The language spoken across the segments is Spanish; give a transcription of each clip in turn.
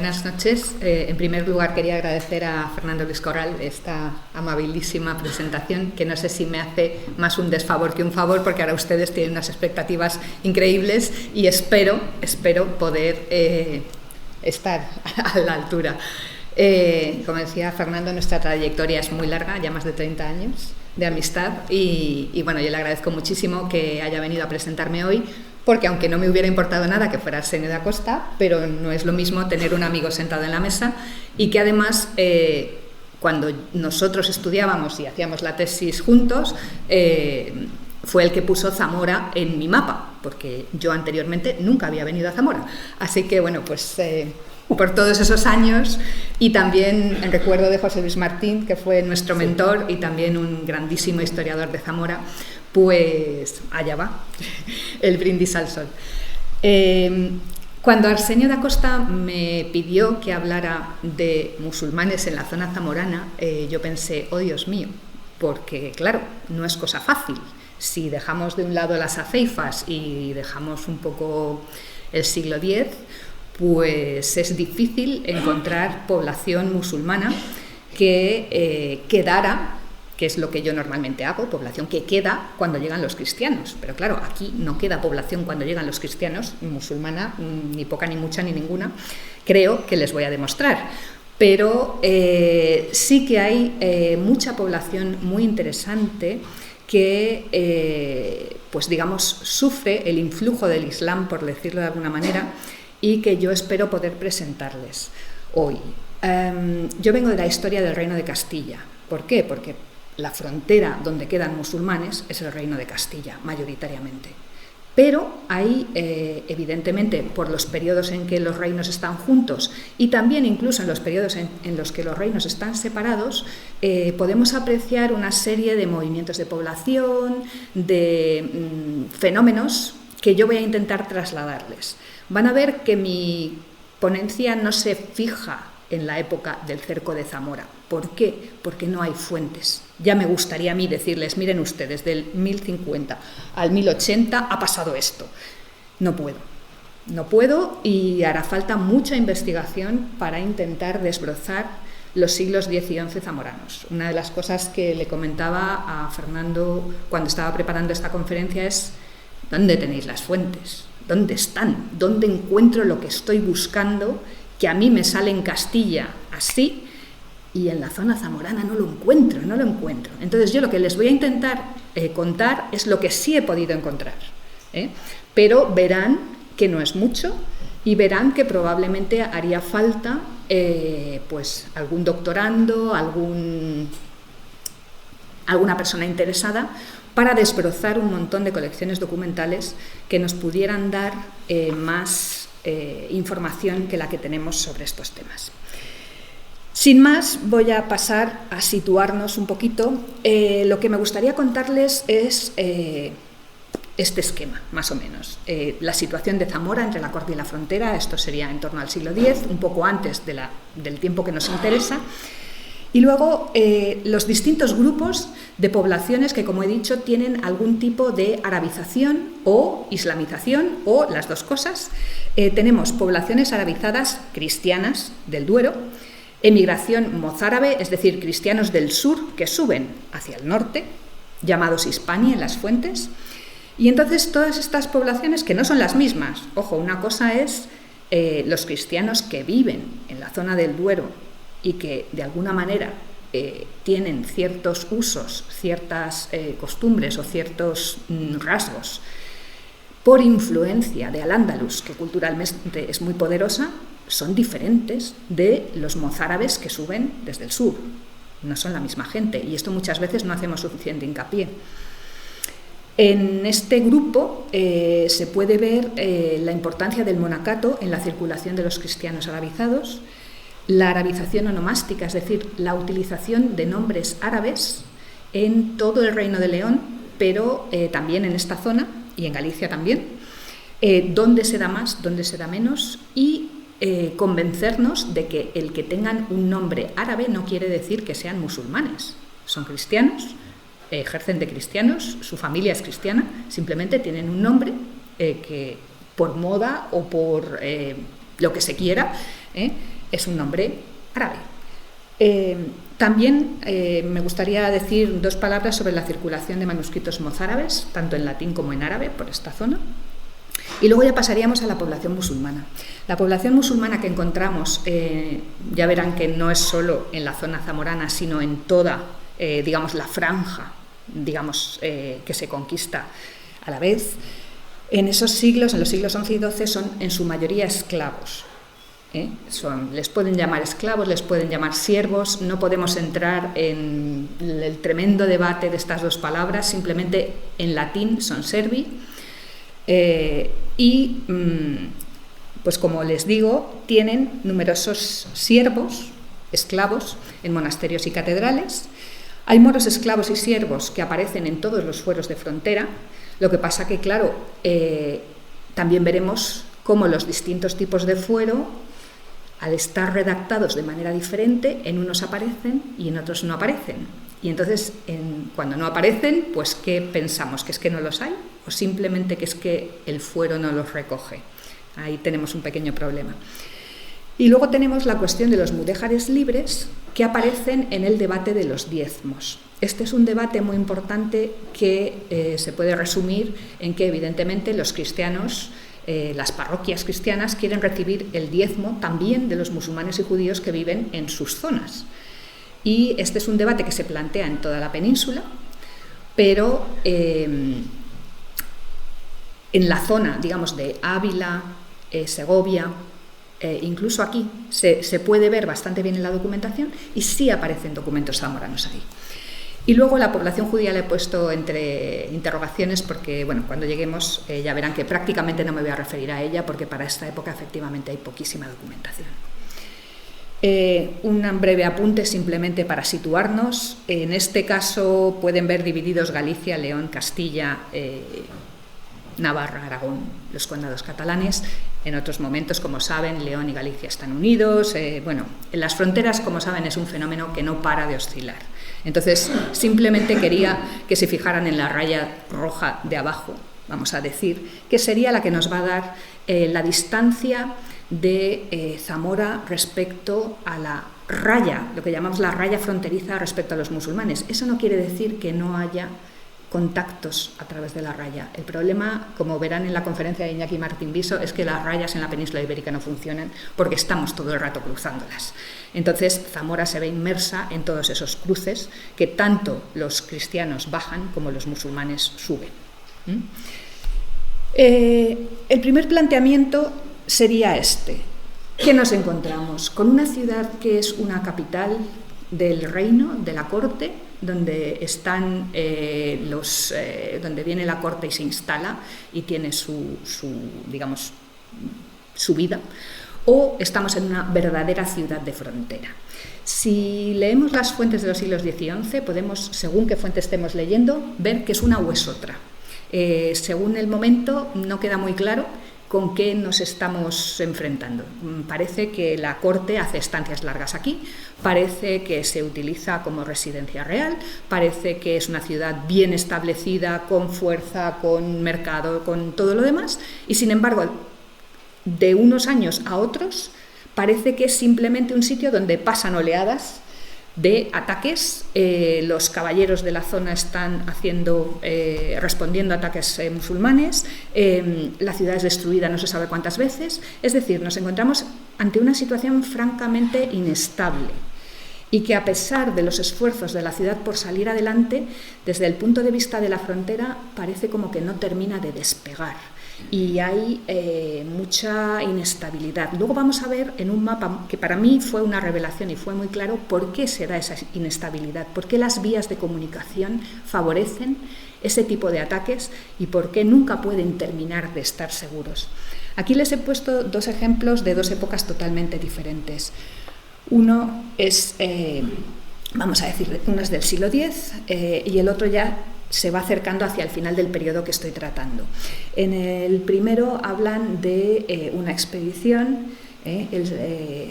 buenas noches. En primer lugar, quería agradecer a Fernando Luis Corral esta amabilísima presentación, que no sé si me hace más un desfavor que un favor, porque ahora ustedes tienen unas expectativas increíbles y espero poder estar a la altura. Como decía Fernando, nuestra trayectoria es muy larga, ya más de 30 años de amistad y bueno, yo le agradezco muchísimo que haya venido a presentarme hoy, porque aunque no me hubiera importado nada que fuera Arsenio da Costa, pero no es lo mismo tener un amigo sentado en la mesa y que además cuando nosotros estudiábamos y hacíamos la tesis juntos, fue el que puso Zamora en mi mapa, porque yo anteriormente nunca había venido a Zamora. Así que bueno, pues por todos esos años, y también en recuerdo de José Luis Martín, que fue nuestro mentor y también un grandísimo historiador de Zamora, pues allá va, el brindis al sol. Cuando Arsenio da Costa me pidió que hablara de musulmanes en la zona zamorana, yo pensé, oh Dios mío, porque claro, no es cosa fácil. Si dejamos de un lado las aceifas y dejamos un poco el siglo X, pues es difícil encontrar población musulmana que quedara, que es lo que yo normalmente hago, población que queda cuando llegan los cristianos. Pero claro, aquí no queda población cuando llegan los cristianos, musulmana, ni poca, ni mucha, ni ninguna. Creo que les voy a demostrar. Pero sí que hay mucha población muy interesante que, pues digamos, sufre el influjo del Islam, por decirlo de alguna manera, y que yo espero poder presentarles hoy. Yo vengo de la historia del Reino de Castilla. ¿Por qué? Porque la frontera donde quedan musulmanes es el Reino de Castilla, mayoritariamente. Pero hay, evidentemente, por los periodos en que los reinos están juntos y también incluso en los periodos en los que los reinos están separados, podemos apreciar una serie de movimientos de población, de fenómenos que yo voy a intentar trasladarles. Van a ver que mi ponencia no se fija en la época del cerco de Zamora. ¿Por qué? Porque no hay fuentes. Ya me gustaría a mí decirles, miren ustedes, del 1050 al 1080 ha pasado esto. No puedo y hará falta mucha investigación para intentar desbrozar los siglos X y XI zamoranos. Una de las cosas que le comentaba a Fernando cuando estaba preparando esta conferencia es: ¿dónde tenéis las fuentes? ¿Dónde están? ¿Dónde encuentro lo que estoy buscando, que a mí me sale en Castilla así y en la zona zamorana no lo encuentro? Entonces yo lo que les voy a intentar contar es lo que sí he podido encontrar, pero verán que no es mucho y verán que probablemente haría falta pues algún doctorando, alguna persona interesada para desbrozar un montón de colecciones documentales que nos pudieran dar más información que la que tenemos sobre estos temas. Sin más, voy a pasar a situarnos un poquito. Lo que me gustaría contarles es este esquema, más o menos. La situación de Zamora entre la corte y la frontera, esto sería en torno al siglo X, un poco antes del tiempo que nos interesa. Y luego los distintos grupos de poblaciones que, como he dicho, tienen algún tipo de arabización o islamización o las dos cosas. Tenemos poblaciones arabizadas cristianas del Duero, emigración mozárabe, es decir, cristianos del sur que suben hacia el norte, llamados Hispania en las fuentes. Y entonces todas estas poblaciones, que no son las mismas, ojo, una cosa es los cristianos que viven en la zona del Duero y que de alguna manera tienen ciertos usos, ciertas costumbres o ciertos rasgos por influencia de Al-Ándalus, que culturalmente es muy poderosa, son diferentes de los mozárabes que suben desde el sur. No son la misma gente y esto muchas veces no hacemos suficiente hincapié. En este grupo se puede ver la importancia del monacato en la circulación de los cristianos arabizados, la arabización onomástica, es decir, la utilización de nombres árabes en todo el Reino de León, pero también en esta zona y en Galicia también, dónde se da más, dónde se da menos, y convencernos de que el que tengan un nombre árabe no quiere decir que sean musulmanes. Son cristianos, ejercen de cristianos, su familia es cristiana, simplemente tienen un nombre que por moda o por lo que se quiera, es un nombre árabe. También me gustaría decir 2 palabras sobre la circulación de manuscritos mozárabes, tanto en latín como en árabe, por esta zona. Y luego ya pasaríamos a la población musulmana. La población musulmana que encontramos, ya verán que no es solo en la zona zamorana, sino en toda, digamos, la franja, digamos, que se conquista a la vez. En esos siglos, en los siglos XI y XII, son en su mayoría esclavos. Les pueden llamar esclavos, les pueden llamar siervos. No podemos entrar en el tremendo debate de estas 2 palabras, simplemente en latín son servi. Pues como les digo, tienen numerosos siervos, esclavos, en monasterios y catedrales. Hay moros, esclavos y siervos que aparecen en todos los fueros de frontera. Lo que pasa que, claro, también veremos cómo los distintos tipos de fuero, al estar redactados de manera diferente, en unos aparecen y en otros no aparecen. Y entonces, cuando no aparecen, pues ¿qué pensamos? ¿Que es que no los hay? ¿O simplemente que es que el fuero no los recoge? Ahí tenemos un pequeño problema. Y luego tenemos la cuestión de los mudéjares libres, que aparecen en el debate de los diezmos. Este es un debate muy importante que se puede resumir en que, evidentemente, los cristianos, las parroquias cristianas, quieren recibir el diezmo también de los musulmanes y judíos que viven en sus zonas. Y este es un debate que se plantea en toda la península, pero en la zona, digamos, de Ávila, Segovia, incluso aquí se puede ver bastante bien en la documentación y sí aparecen documentos zamoranos ahí. Y luego la población judía le he puesto entre interrogaciones porque, bueno, cuando lleguemos ya verán que prácticamente no me voy a referir a ella porque para esta época efectivamente hay poquísima documentación. Un breve apunte simplemente para situarnos. En este caso pueden ver divididos Galicia, León, Castilla, Navarra, Aragón, los condados catalanes. En otros momentos, como saben, León y Galicia están unidos. Bueno, en las fronteras, como saben, es un fenómeno que no para de oscilar. Entonces, simplemente quería que se fijaran en la raya roja de abajo, vamos a decir, que sería la que nos va a dar la distancia de Zamora respecto a la raya, lo que llamamos la raya fronteriza respecto a los musulmanes. Eso no quiere decir que no haya contactos a través de la raya. El problema, como verán en la conferencia de Iñaki Martín Viso, es que las rayas en la península ibérica no funcionan porque estamos todo el rato cruzándolas. Entonces, Zamora se ve inmersa en todos esos cruces que tanto los cristianos bajan como los musulmanes suben. El primer planteamiento sería este. ¿Qué nos encontramos? Con una ciudad que es una capital del reino, de la corte, donde están donde viene la corte y se instala y tiene su vida, o estamos en una verdadera ciudad de frontera. Si leemos las fuentes de los siglos X y XI, podemos, según qué fuente estemos leyendo, ver que es una o es otra. Según el momento, no queda muy claro con qué nos estamos enfrentando. Parece que la corte hace estancias largas aquí, parece que se utiliza como residencia real, parece que es una ciudad bien establecida, con fuerza, con mercado, con todo lo demás, y sin embargo, de unos años a otros, parece que es simplemente un sitio donde pasan oleadas de ataques. Los caballeros de la zona están respondiendo a ataques musulmanes, la ciudad es destruida no se sabe cuántas veces, es decir, nos encontramos ante una situación francamente inestable y que, a pesar de los esfuerzos de la ciudad por salir adelante, desde el punto de vista de la frontera parece como que no termina de despegar. Y hay mucha inestabilidad. Luego vamos a ver en un mapa que para mí fue una revelación y fue muy claro por qué se da esa inestabilidad, por qué las vías de comunicación favorecen ese tipo de ataques y por qué nunca pueden terminar de estar seguros. Aquí les he puesto 2 ejemplos de 2 épocas totalmente diferentes. Uno es, vamos a decir, uno es del siglo X y el otro ya se va acercando hacia el final del periodo que estoy tratando. En el primero hablan de una expedición.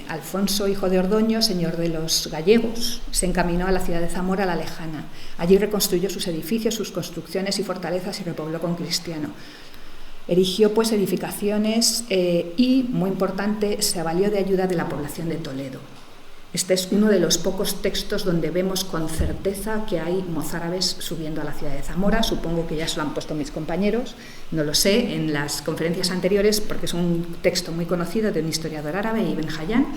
Alfonso, hijo de Ordoño, señor de los gallegos, se encaminó a la ciudad de Zamora, la lejana. Allí reconstruyó sus edificios, sus construcciones y fortalezas y repobló con cristianos. Erigió pues edificaciones y, muy importante, se avalió de ayuda de la población de Toledo. Este es uno de los pocos textos donde vemos con certeza que hay mozárabes subiendo a la ciudad de Zamora. Supongo que ya se lo han puesto mis compañeros, no lo sé, en las conferencias anteriores, porque es un texto muy conocido de un historiador árabe, Ibn Hayyan.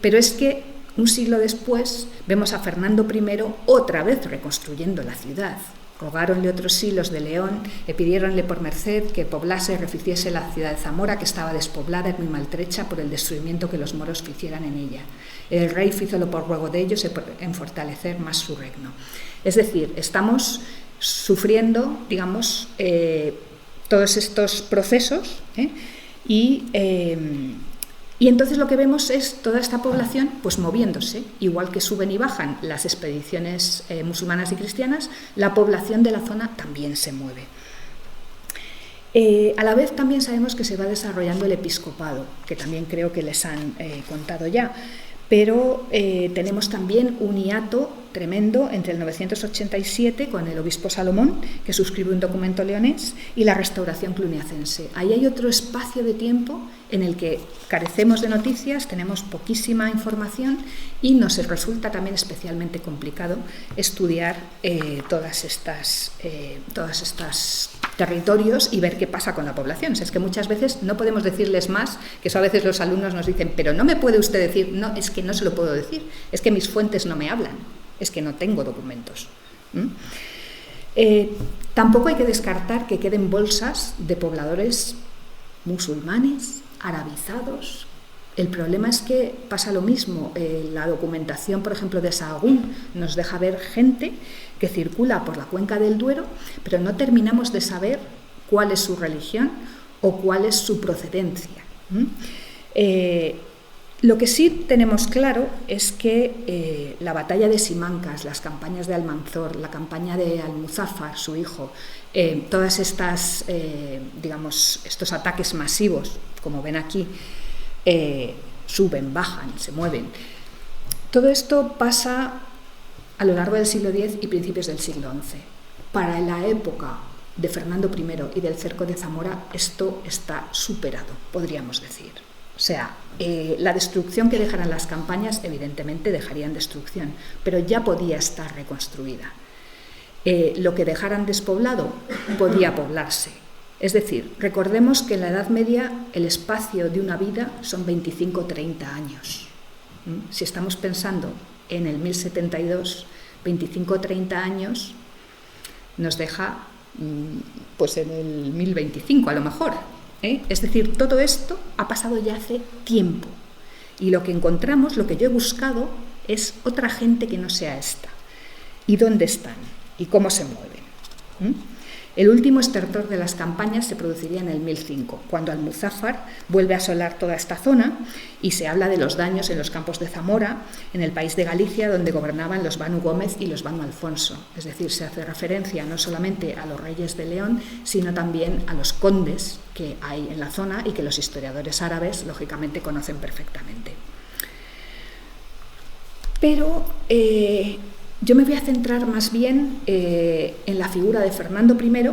Pero es que un siglo después vemos a Fernando I otra vez reconstruyendo la ciudad. Rogáronle otros siglos de León, pidiéronle por merced que poblase y reficiese la ciudad de Zamora, que estaba despoblada y muy maltrecha por el destruimiento que los moros ficieran en ella. El rey fízolo por ruego de ellos en fortalecer más su reino. Es decir, estamos sufriendo, digamos, todos estos procesos y entonces lo que vemos es toda esta población pues moviéndose, igual que suben y bajan las expediciones musulmanas y cristianas, la población de la zona también se mueve. A la vez también sabemos que se va desarrollando el episcopado, que también creo que les han contado ya, pero tenemos también un hiato tremendo entre el 987 con el obispo Salomón, que suscribe un documento leonés, y la restauración cluniacense. Ahí hay otro espacio de tiempo en el que carecemos de noticias, tenemos poquísima información y nos resulta también especialmente complicado estudiar todas estas territorios y ver qué pasa con la población. O sea, es que muchas veces no podemos decirles más, que eso a veces los alumnos nos dicen, pero no me puede usted decir, no, es que no se lo puedo decir, es que mis fuentes no me hablan, es que no tengo documentos. Tampoco hay que descartar que queden bolsas de pobladores musulmanes, arabizados. El problema es que pasa lo mismo. La documentación, por ejemplo, de Sahagún nos deja ver gente que circula por la cuenca del Duero, pero no terminamos de saber cuál es su religión o cuál es su procedencia. Lo que sí tenemos claro es que la batalla de Simancas, las campañas de Almanzor, la campaña de Almuzáfar, su hijo, todas estas, digamos, estos ataques masivos, como ven aquí, suben, bajan, se mueven. Todo esto pasa a lo largo del siglo X y principios del siglo XI. Para la época de Fernando I y del cerco de Zamora, esto está superado, podríamos decir. O sea, la destrucción que dejaran las campañas, evidentemente dejarían destrucción, pero ya podía estar reconstruida. Lo que dejaran despoblado podía poblarse. Es decir, recordemos que en la Edad Media el espacio de una vida son 25 o 30 años. Si estamos pensando en el 1072, 25 o 30 años nos deja pues en el 1025 a lo mejor. Es decir, todo esto ha pasado ya hace tiempo. Y lo que encontramos, lo que yo he buscado, es otra gente que no sea esta. ¿Y dónde están? ¿Y cómo se mueven? El último estertor de las campañas se produciría en el 1005, cuando Almuzáfar vuelve a asolar toda esta zona y se habla de los daños en los campos de Zamora, en el país de Galicia, donde gobernaban los Banu Gómez y los Banu Alfonso. Es decir, se hace referencia no solamente a los reyes de León, sino también a los condes que hay en la zona y que los historiadores árabes, lógicamente, conocen perfectamente. Pero yo me voy a centrar más bien en la figura de Fernando I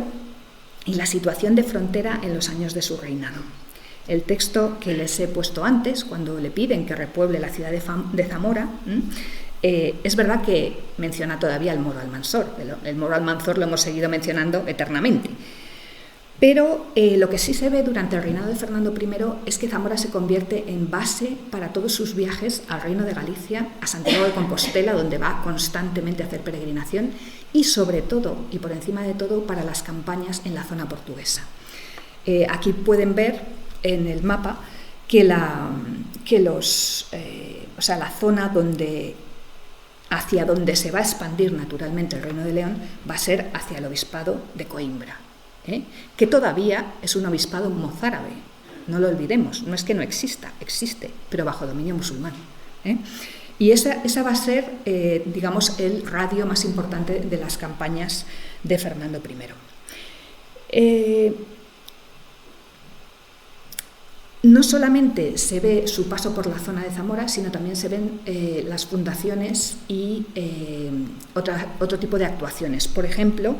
y la situación de frontera en los años de su reinado. El texto que les he puesto antes, cuando le piden que repueble la ciudad de Zamora, es verdad que menciona todavía el moro Almanzor. El moro Almanzor lo hemos seguido mencionando eternamente. Pero lo que sí se ve durante el reinado de Fernando I es que Zamora se convierte en base para todos sus viajes al Reino de Galicia, a Santiago de Compostela, donde va constantemente a hacer peregrinación, y sobre todo, y por encima de todo, para las campañas en la zona portuguesa. Aquí pueden ver en el mapa que la zona hacia donde se va a expandir naturalmente el Reino de León va a ser hacia el obispado de Coimbra. Que todavía es un obispado mozárabe, no lo olvidemos, no es que no exista, existe, pero bajo dominio musulmán. Y esa va a ser, digamos, el radio más importante de las campañas de Fernando I. no solamente se ve su paso por la zona de Zamora, sino también se ven las fundaciones y otro tipo de actuaciones. Por ejemplo,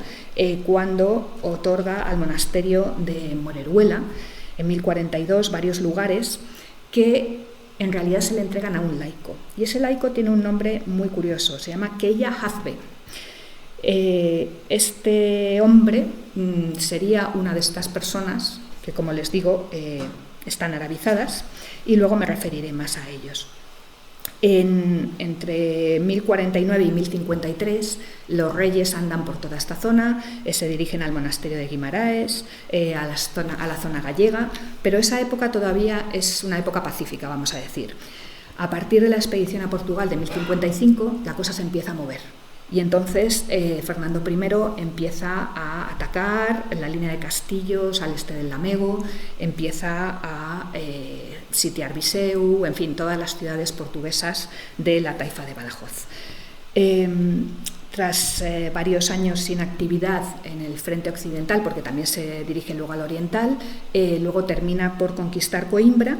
cuando otorga al monasterio de Moreruela, en 1042, varios lugares que en realidad se le entregan a un laico. Y ese laico tiene un nombre muy curioso, se llama Keia Hazbe. Este hombre sería una de estas personas que, como les digo, están arabizadas, y luego me referiré más a ellos. Entre 1049 y 1053 los reyes andan por toda esta zona, se dirigen al monasterio de Guimaraes, a la zona gallega, pero esa época todavía es una época pacífica, vamos a decir. A partir de la expedición a Portugal de 1055 la cosa se empieza a mover. Y entonces Fernando I empieza a atacar la línea de castillos al este del Lamego, empieza a sitiar Viseu, en fin, todas las ciudades portuguesas de la taifa de Badajoz. Tras varios años sin actividad en el frente occidental, porque también se dirige luego al oriental, luego termina por conquistar Coimbra,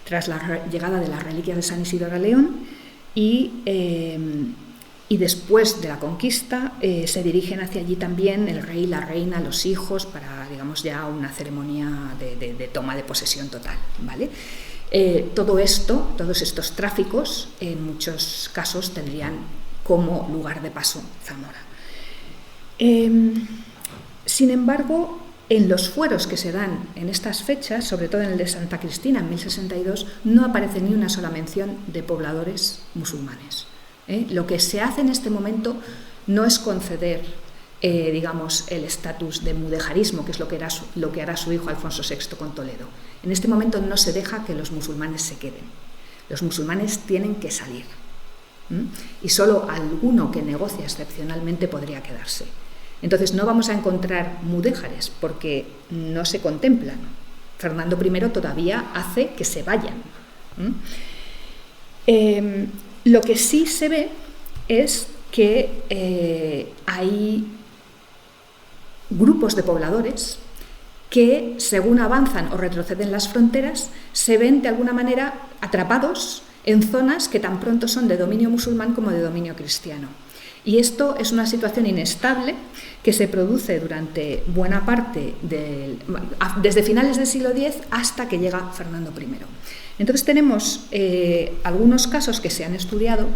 tras la llegada de las reliquias de San Isidoro a León, y después de la conquista se dirigen hacia allí también el rey, la reina, los hijos, para, digamos, ya una ceremonia de toma de posesión total, ¿vale? Todo esto, todos estos tráficos, en muchos casos tendrían como lugar de paso Zamora. Sin embargo, en los fueros que se dan en estas fechas, sobre todo en el de Santa Cristina en 1062, no aparece ni una sola mención de pobladores musulmanes. Lo que se hace en este momento no es conceder, digamos, el estatus de mudejarismo, que es lo que hará su hijo Alfonso VI con Toledo. En este momento no se deja que los musulmanes se queden. Los musulmanes tienen que salir. Y solo alguno que negocia excepcionalmente podría quedarse. Entonces no vamos a encontrar mudéjares porque no se contemplan. Fernando I todavía hace que se vayan. Lo que sí se ve es que hay grupos de pobladores que, según avanzan o retroceden las fronteras, se ven de alguna manera atrapados en zonas que tan pronto son de dominio musulmán como de dominio cristiano. Y esto es una situación inestable que se produce durante buena parte desde finales del siglo X hasta que llega Fernando I. Entonces tenemos algunos casos que se han estudiado.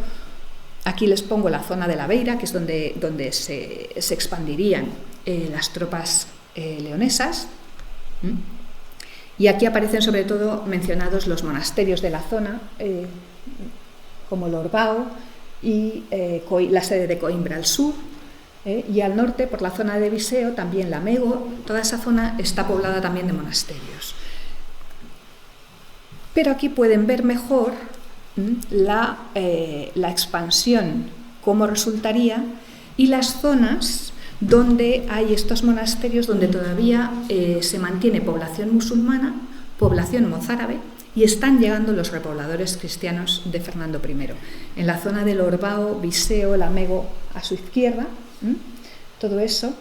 Aquí les pongo la zona de la Beira, que es donde se expandirían las tropas leonesas. Y aquí aparecen sobre todo mencionados los monasterios de la zona, como Lorbao y la sede de Coimbra al sur, y al norte, por la zona de Viseu, también Lamego. Toda esa zona está poblada también de monasterios. Pero aquí pueden ver mejor la expansión, cómo resultaría, y las zonas donde hay estos monasterios, donde todavía se mantiene población musulmana, población mozárabe, y están llegando los repobladores cristianos de Fernando I. En la zona del Lorbao, Viseu, Lamego a su izquierda, todo eso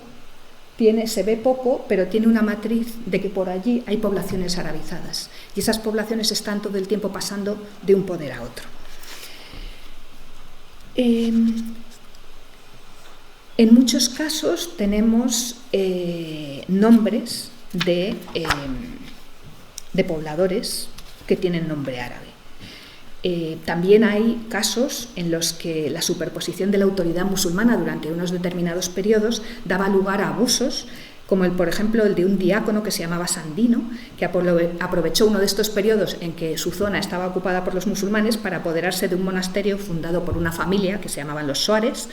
se ve poco, pero tiene una matriz de que por allí hay poblaciones arabizadas, y esas poblaciones están todo el tiempo pasando de un poder a otro. En muchos casos tenemos nombres de pobladores que tienen nombre árabe. También hay casos en los que la superposición de la autoridad musulmana durante unos determinados periodos daba lugar a abusos, como por ejemplo el de un diácono que se llamaba Sandino, que aprovechó uno de estos periodos en que su zona estaba ocupada por los musulmanes para apoderarse de un monasterio fundado por una familia que se llamaban los Soares,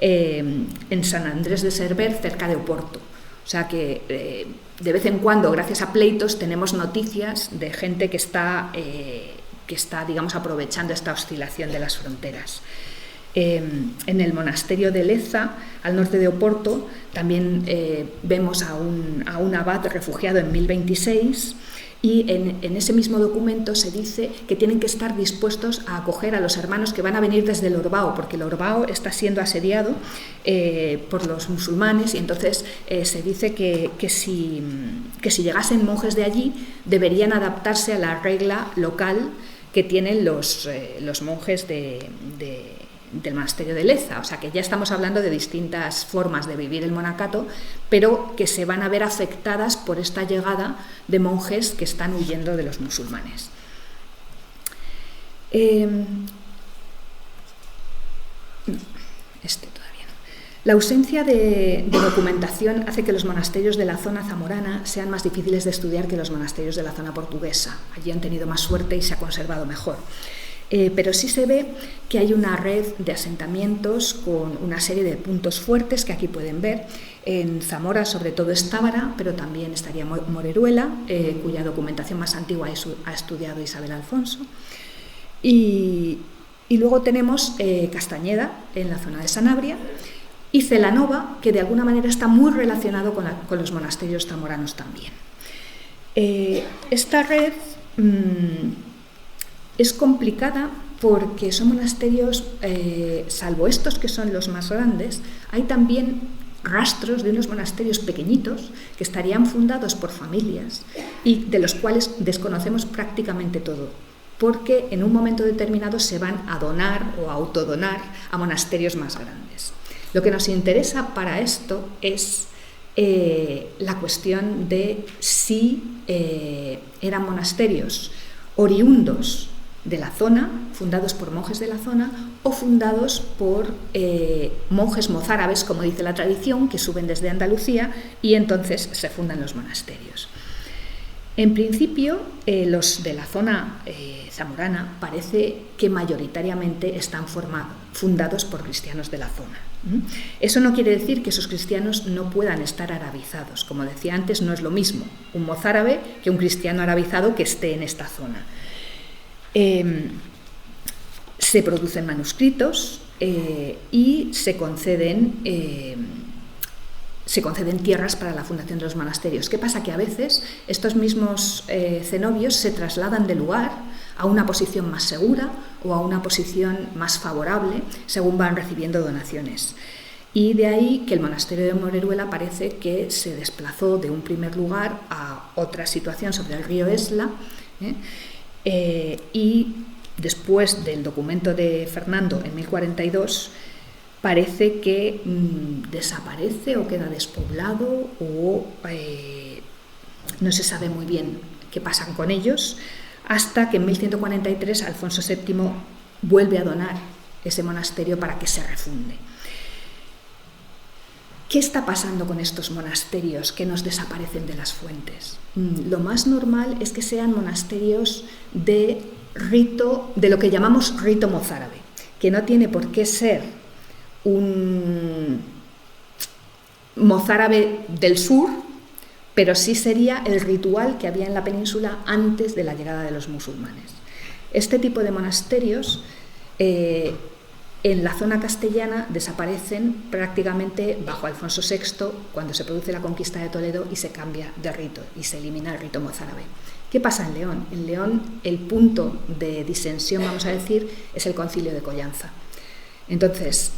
en San Andrés de Cerver, cerca de Oporto. O sea que de vez en cuando, gracias a pleitos, tenemos noticias de gente que está, digamos, aprovechando esta oscilación de las fronteras. En el monasterio de Leza, al norte de Oporto, también vemos a un abad refugiado en 1026, Y en ese mismo documento se dice que tienen que estar dispuestos a acoger a los hermanos que van a venir desde el Orbao, porque el Orbao está siendo asediado por los musulmanes, y entonces se dice que si llegasen monjes de allí deberían adaptarse a la regla local que tienen los monjes del monasterio de Leza. O sea que ya estamos hablando de distintas formas de vivir el monacato, pero que se van a ver afectadas por esta llegada de monjes que están huyendo de los musulmanes. La ausencia de documentación hace que los monasterios de la zona zamorana sean más difíciles de estudiar que los monasterios de la zona portuguesa. Allí han tenido más suerte y se ha conservado mejor. Pero sí se ve que hay una red de asentamientos con una serie de puntos fuertes que aquí pueden ver. En Zamora sobre todo es Tábara, pero también estaría Moreruela, cuya documentación más antigua ha estudiado Isabel Alfonso. Y luego tenemos Castañeda en la zona de Sanabria y Celanova, que de alguna manera está muy relacionado con los monasterios zamoranos también. Esta red es complicada porque son monasterios, salvo estos que son los más grandes, hay también rastros de unos monasterios pequeñitos que estarían fundados por familias y de los cuales desconocemos prácticamente todo, porque en un momento determinado se van a donar o a autodonar a monasterios más grandes. Lo que nos interesa para esto es la cuestión de si eran monasterios oriundos de la zona, fundados por monjes de la zona o fundados por monjes mozárabes, como dice la tradición, que suben desde Andalucía y entonces se fundan los monasterios. En principio, los de la zona zamorana parece que mayoritariamente están fundados por cristianos de la zona. Eso no quiere decir que esos cristianos no puedan estar arabizados. Como decía antes, no es lo mismo un mozárabe que un cristiano arabizado que esté en esta zona. Se producen manuscritos y se conceden tierras para la fundación de los monasterios. ¿Qué pasa? Que a veces estos mismos cenobios se trasladan de lugar a una posición más segura o a una posición más favorable según van recibiendo donaciones. Y de ahí que el monasterio de Moreruela parece que se desplazó de un primer lugar a otra situación sobre el río Esla, y después del documento de Fernando en 1042 parece que desaparece o queda despoblado o no se sabe muy bien qué pasa con ellos, hasta que en 1143 Alfonso VII vuelve a donar ese monasterio para que se refunde. ¿Qué está pasando con estos monasterios que nos desaparecen de las fuentes? Lo más normal es que sean monasterios de rito, de lo que llamamos rito mozárabe, que no tiene por qué ser un mozárabe del sur, pero sí sería el ritual que había en la península antes de la llegada de los musulmanes. Este tipo de monasterios en la zona castellana desaparecen prácticamente bajo Alfonso VI, cuando se produce la conquista de Toledo y se cambia de rito y se elimina el rito mozárabe. ¿Qué pasa en León? En León el punto de disensión, vamos a decir, es el Concilio de Collanza. Entonces,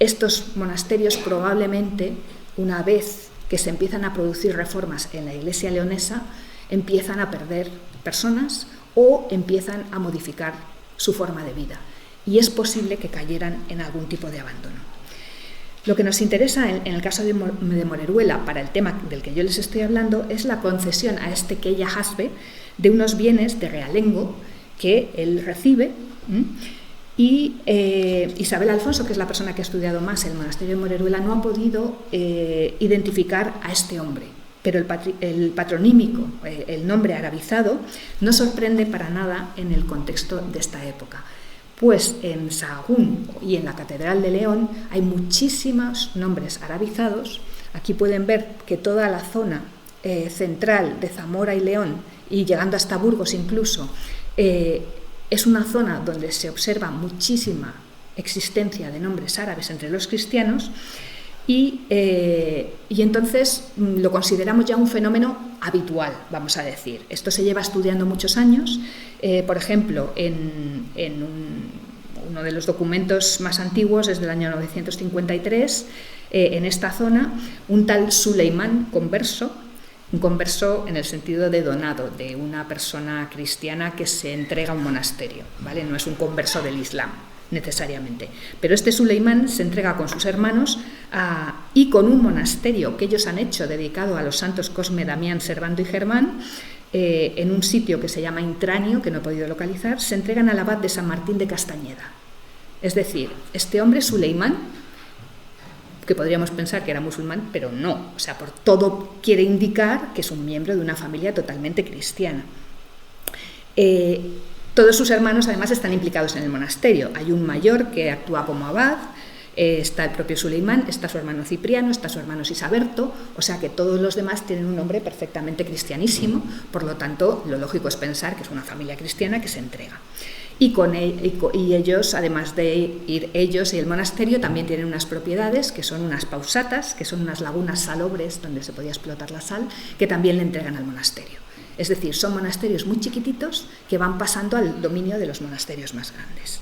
estos monasterios probablemente, una vez que se empiezan a producir reformas en la Iglesia leonesa, empiezan a perder personas o empiezan a modificar su forma de vida. Y es posible que cayeran en algún tipo de abandono. Lo que nos interesa en el caso de Moreruela, para el tema del que yo les estoy hablando, es la concesión a este Quella Hasbe de unos bienes de realengo que él recibe. Y Isabel Alfonso, que es la persona que ha estudiado más el monasterio de Moreruela, no ha podido identificar a este hombre. Pero el patronímico, el nombre arabizado, no sorprende para nada en el contexto de esta época. Pues en Sahagún y en la Catedral de León hay muchísimos nombres arabizados. Aquí pueden ver que toda la zona central de Zamora y León, y llegando hasta Burgos incluso, es una zona donde se observa muchísima existencia de nombres árabes entre los cristianos, Y entonces lo consideramos ya un fenómeno habitual, vamos a decir. Esto se lleva estudiando muchos años. Por ejemplo, uno de los documentos más antiguos es del año 953, en esta zona, un tal Suleimán converso, un converso en el sentido de donado, de una persona cristiana que se entrega a un monasterio, ¿vale? No es un converso del Islam necesariamente, pero este Suleimán se entrega con sus hermanos y con un monasterio que ellos han hecho dedicado a los santos Cosme, Damián, Servando y Germán, en un sitio que se llama Intranio, que no he podido localizar, se entregan al abad de San Martín de Castañeda. Es decir, este hombre Suleimán, que podríamos pensar que era musulmán, pero no, o sea, por todo quiere indicar que es un miembro de una familia totalmente cristiana. Todos sus hermanos además están implicados en el monasterio. Hay un mayor que actúa como abad, está el propio Suleimán, está su hermano Cipriano, está su hermano Sisaberto, o sea que todos los demás tienen un nombre perfectamente cristianísimo, por lo tanto lo lógico es pensar que es una familia cristiana que se entrega. Y ellos, además de ir ellos y el monasterio, también tienen unas propiedades que son unas pausatas, que son unas lagunas salobres donde se podía explotar la sal, que también le entregan al monasterio. Es decir, son monasterios muy chiquititos que van pasando al dominio de los monasterios más grandes.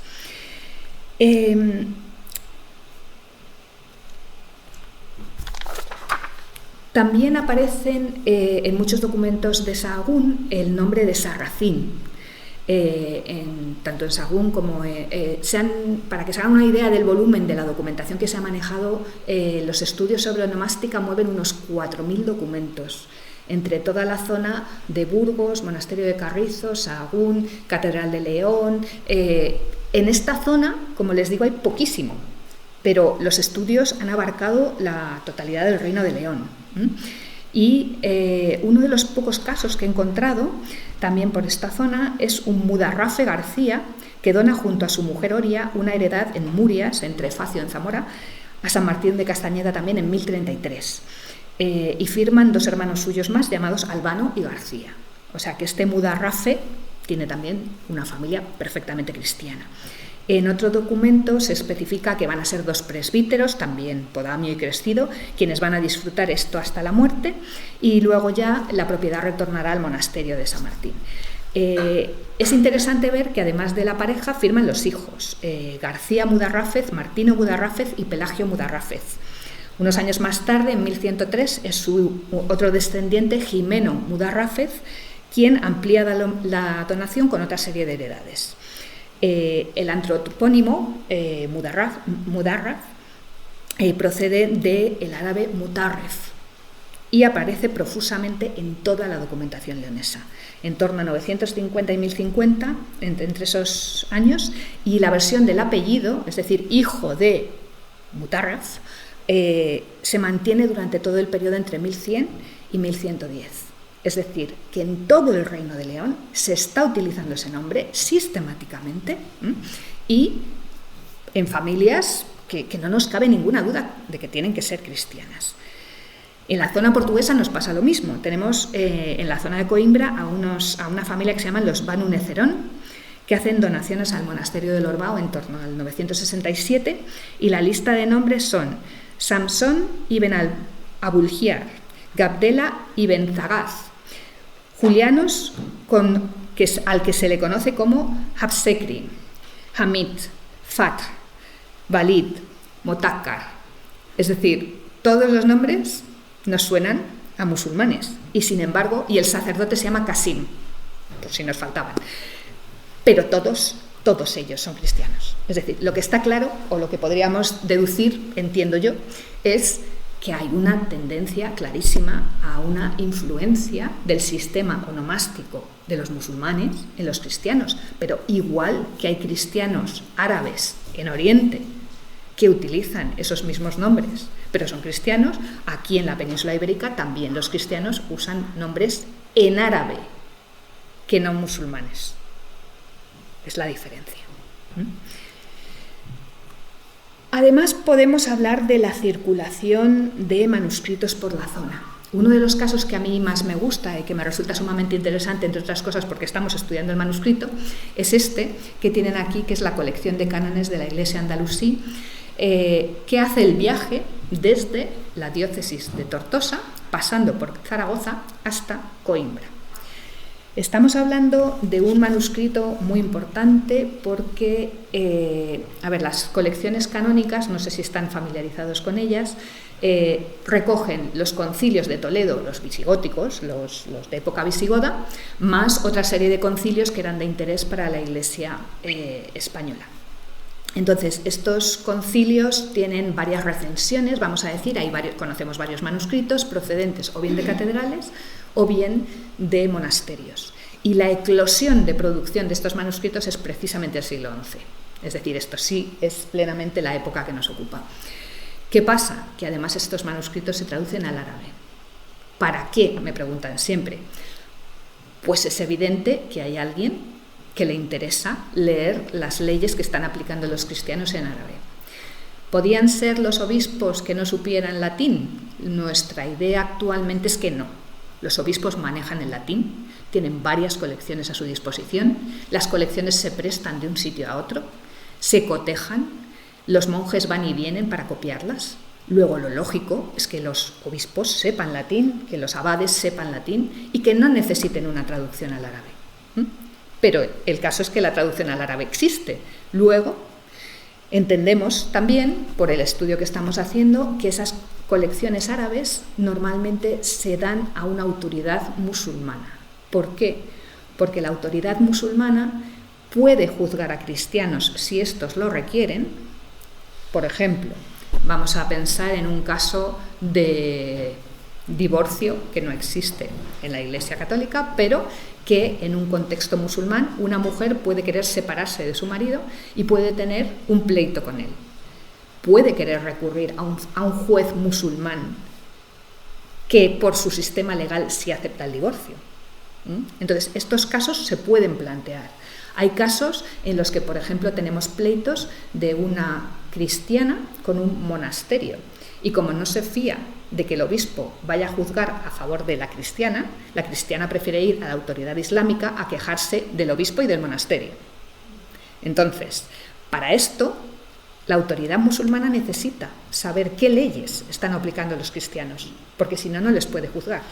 También aparecen en muchos documentos de Sahagún el nombre de Sarracín, tanto en Sahagún como para que se hagan una idea del volumen de la documentación que se ha manejado, los estudios sobre onomástica mueven unos 4.000 documentos entre toda la zona de Burgos, Monasterio de Carrizos, Sahagún, Catedral de León. En esta zona, como les digo, hay poquísimo, pero los estudios han abarcado la totalidad del Reino de León. Y uno de los pocos casos que he encontrado también por esta zona es un Mudarrafe García, que dona junto a su mujer Oria una heredad en Murias, entre Facio en Zamora, a San Martín de Castañeda también en 1033. Y firman dos hermanos suyos más llamados Albano y García. O sea que este Mudarrafe tiene también una familia perfectamente cristiana. En otro documento se especifica que van a ser dos presbíteros, también Podamio y Crestido, quienes van a disfrutar esto hasta la muerte, y luego ya la propiedad retornará al monasterio de San Martín. Es interesante ver que además de la pareja firman los hijos, García Mudarráfez, Martino Mudarráfez y Pelagio Mudarráfez. Unos años más tarde, en 1103, es su otro descendiente, Jimeno Mudarráfez, quien amplía la donación con otra serie de heredades. El antropónimo Mudarraf procede del árabe mutarref y aparece profusamente en toda la documentación leonesa, en torno a 950 y 1050, entre esos años, y la versión del apellido, es decir, hijo de Mutarraf, se mantiene durante todo el periodo entre 1100 y 1110. Es decir, que en todo el Reino de León se está utilizando ese nombre sistemáticamente y en familias que no nos cabe ninguna duda de que tienen que ser cristianas. En la zona portuguesa nos pasa lo mismo. Tenemos en la zona de Coimbra a una familia que se llaman los Banu Necerón, que hacen donaciones al monasterio del Orbao en torno al 967, y la lista de nombres son Samson ibn Abulgiar, Gabdela ibn Zagaz, Julianos, al que se le conoce como Habsekri, Hamid, Fatr, Walid, Motakkar. Es decir, todos los nombres nos suenan a musulmanes, y sin embargo, y el sacerdote se llama Qasim, por si nos faltaban, pero todos ellos son cristianos. Es decir, lo que está claro, o lo que podríamos deducir, entiendo yo, es que hay una tendencia clarísima a una influencia del sistema onomástico de los musulmanes en los cristianos, pero igual que hay cristianos árabes en Oriente que utilizan esos mismos nombres, pero son cristianos, aquí en la península ibérica también los cristianos usan nombres en árabe que no musulmanes. Es la diferencia. Además, podemos hablar de la circulación de manuscritos por la zona. Uno de los casos que a mí más me gusta y que me resulta sumamente interesante, entre otras cosas porque estamos estudiando el manuscrito, es este que tienen aquí, que es la colección de cánones de la Iglesia andalusí, que hace el viaje desde la diócesis de Tortosa, pasando por Zaragoza hasta Coimbra. Estamos hablando de un manuscrito muy importante porque, las colecciones canónicas, no sé si están familiarizados con ellas, recogen los concilios de Toledo, los visigóticos, los de época visigoda, más otra serie de concilios que eran de interés para la Iglesia española. Entonces, estos concilios tienen varias recensiones, vamos a decir, conocemos varios manuscritos procedentes o bien de catedrales o bien de monasterios. Y la eclosión de producción de estos manuscritos es precisamente el siglo XI. Es decir, esto sí es plenamente la época que nos ocupa. ¿Qué pasa? Que además estos manuscritos se traducen al árabe. ¿Para qué? Me preguntan siempre. Pues es evidente que hay alguien que le interesa leer las leyes que están aplicando los cristianos en árabe. ¿Podían ser los obispos que no supieran latín? Nuestra idea actualmente es que no. Los obispos manejan el latín, tienen varias colecciones a su disposición, las colecciones se prestan de un sitio a otro, se cotejan, los monjes van y vienen para copiarlas. Luego lo lógico es que los obispos sepan latín, que los abades sepan latín y que no necesiten una traducción al árabe. Pero el caso es que la traducción al árabe existe. Luego, entendemos también, por el estudio que estamos haciendo, que esas colecciones árabes normalmente se dan a una autoridad musulmana. ¿Por qué? Porque la autoridad musulmana puede juzgar a cristianos si estos lo requieren. Por ejemplo, vamos a pensar en un caso de divorcio que no existe en la Iglesia Católica, pero que en un contexto musulmán una mujer puede querer separarse de su marido y puede tener un pleito con él. Puede querer recurrir a un juez musulmán que por su sistema legal sí acepta el divorcio. Entonces, estos casos se pueden plantear. Hay casos en los que, por ejemplo, tenemos pleitos de una cristiana con un monasterio y como no se fía de que el obispo vaya a juzgar a favor de la cristiana prefiere ir a la autoridad islámica a quejarse del obispo y del monasterio. Entonces, para esto, la autoridad musulmana necesita saber qué leyes están aplicando los cristianos, porque si no, no les puede juzgar.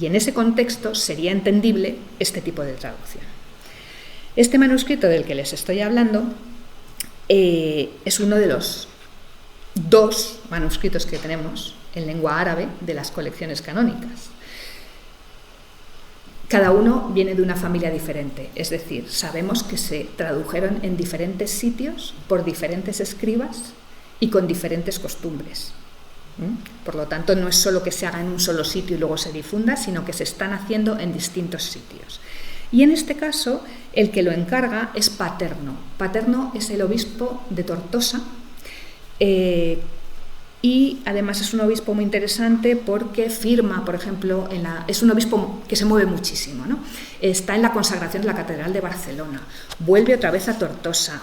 Y en ese contexto sería entendible este tipo de traducción. Este manuscrito del que les estoy hablando es uno de los 2 manuscritos que tenemos en lengua árabe de las colecciones canónicas. Cada uno viene de una familia diferente, es decir, sabemos que se tradujeron en diferentes sitios por diferentes escribas y con diferentes costumbres. Por lo tanto, no es solo que se haga en un solo sitio y luego se difunda, sino que se están haciendo en distintos sitios. Y en este caso, el que lo encarga es Paterno. Paterno es el obispo de Tortosa y además es un obispo muy interesante porque firma, por ejemplo, es un obispo que se mueve muchísimo, ¿no? Está en la consagración de la Catedral de Barcelona, vuelve otra vez a Tortosa.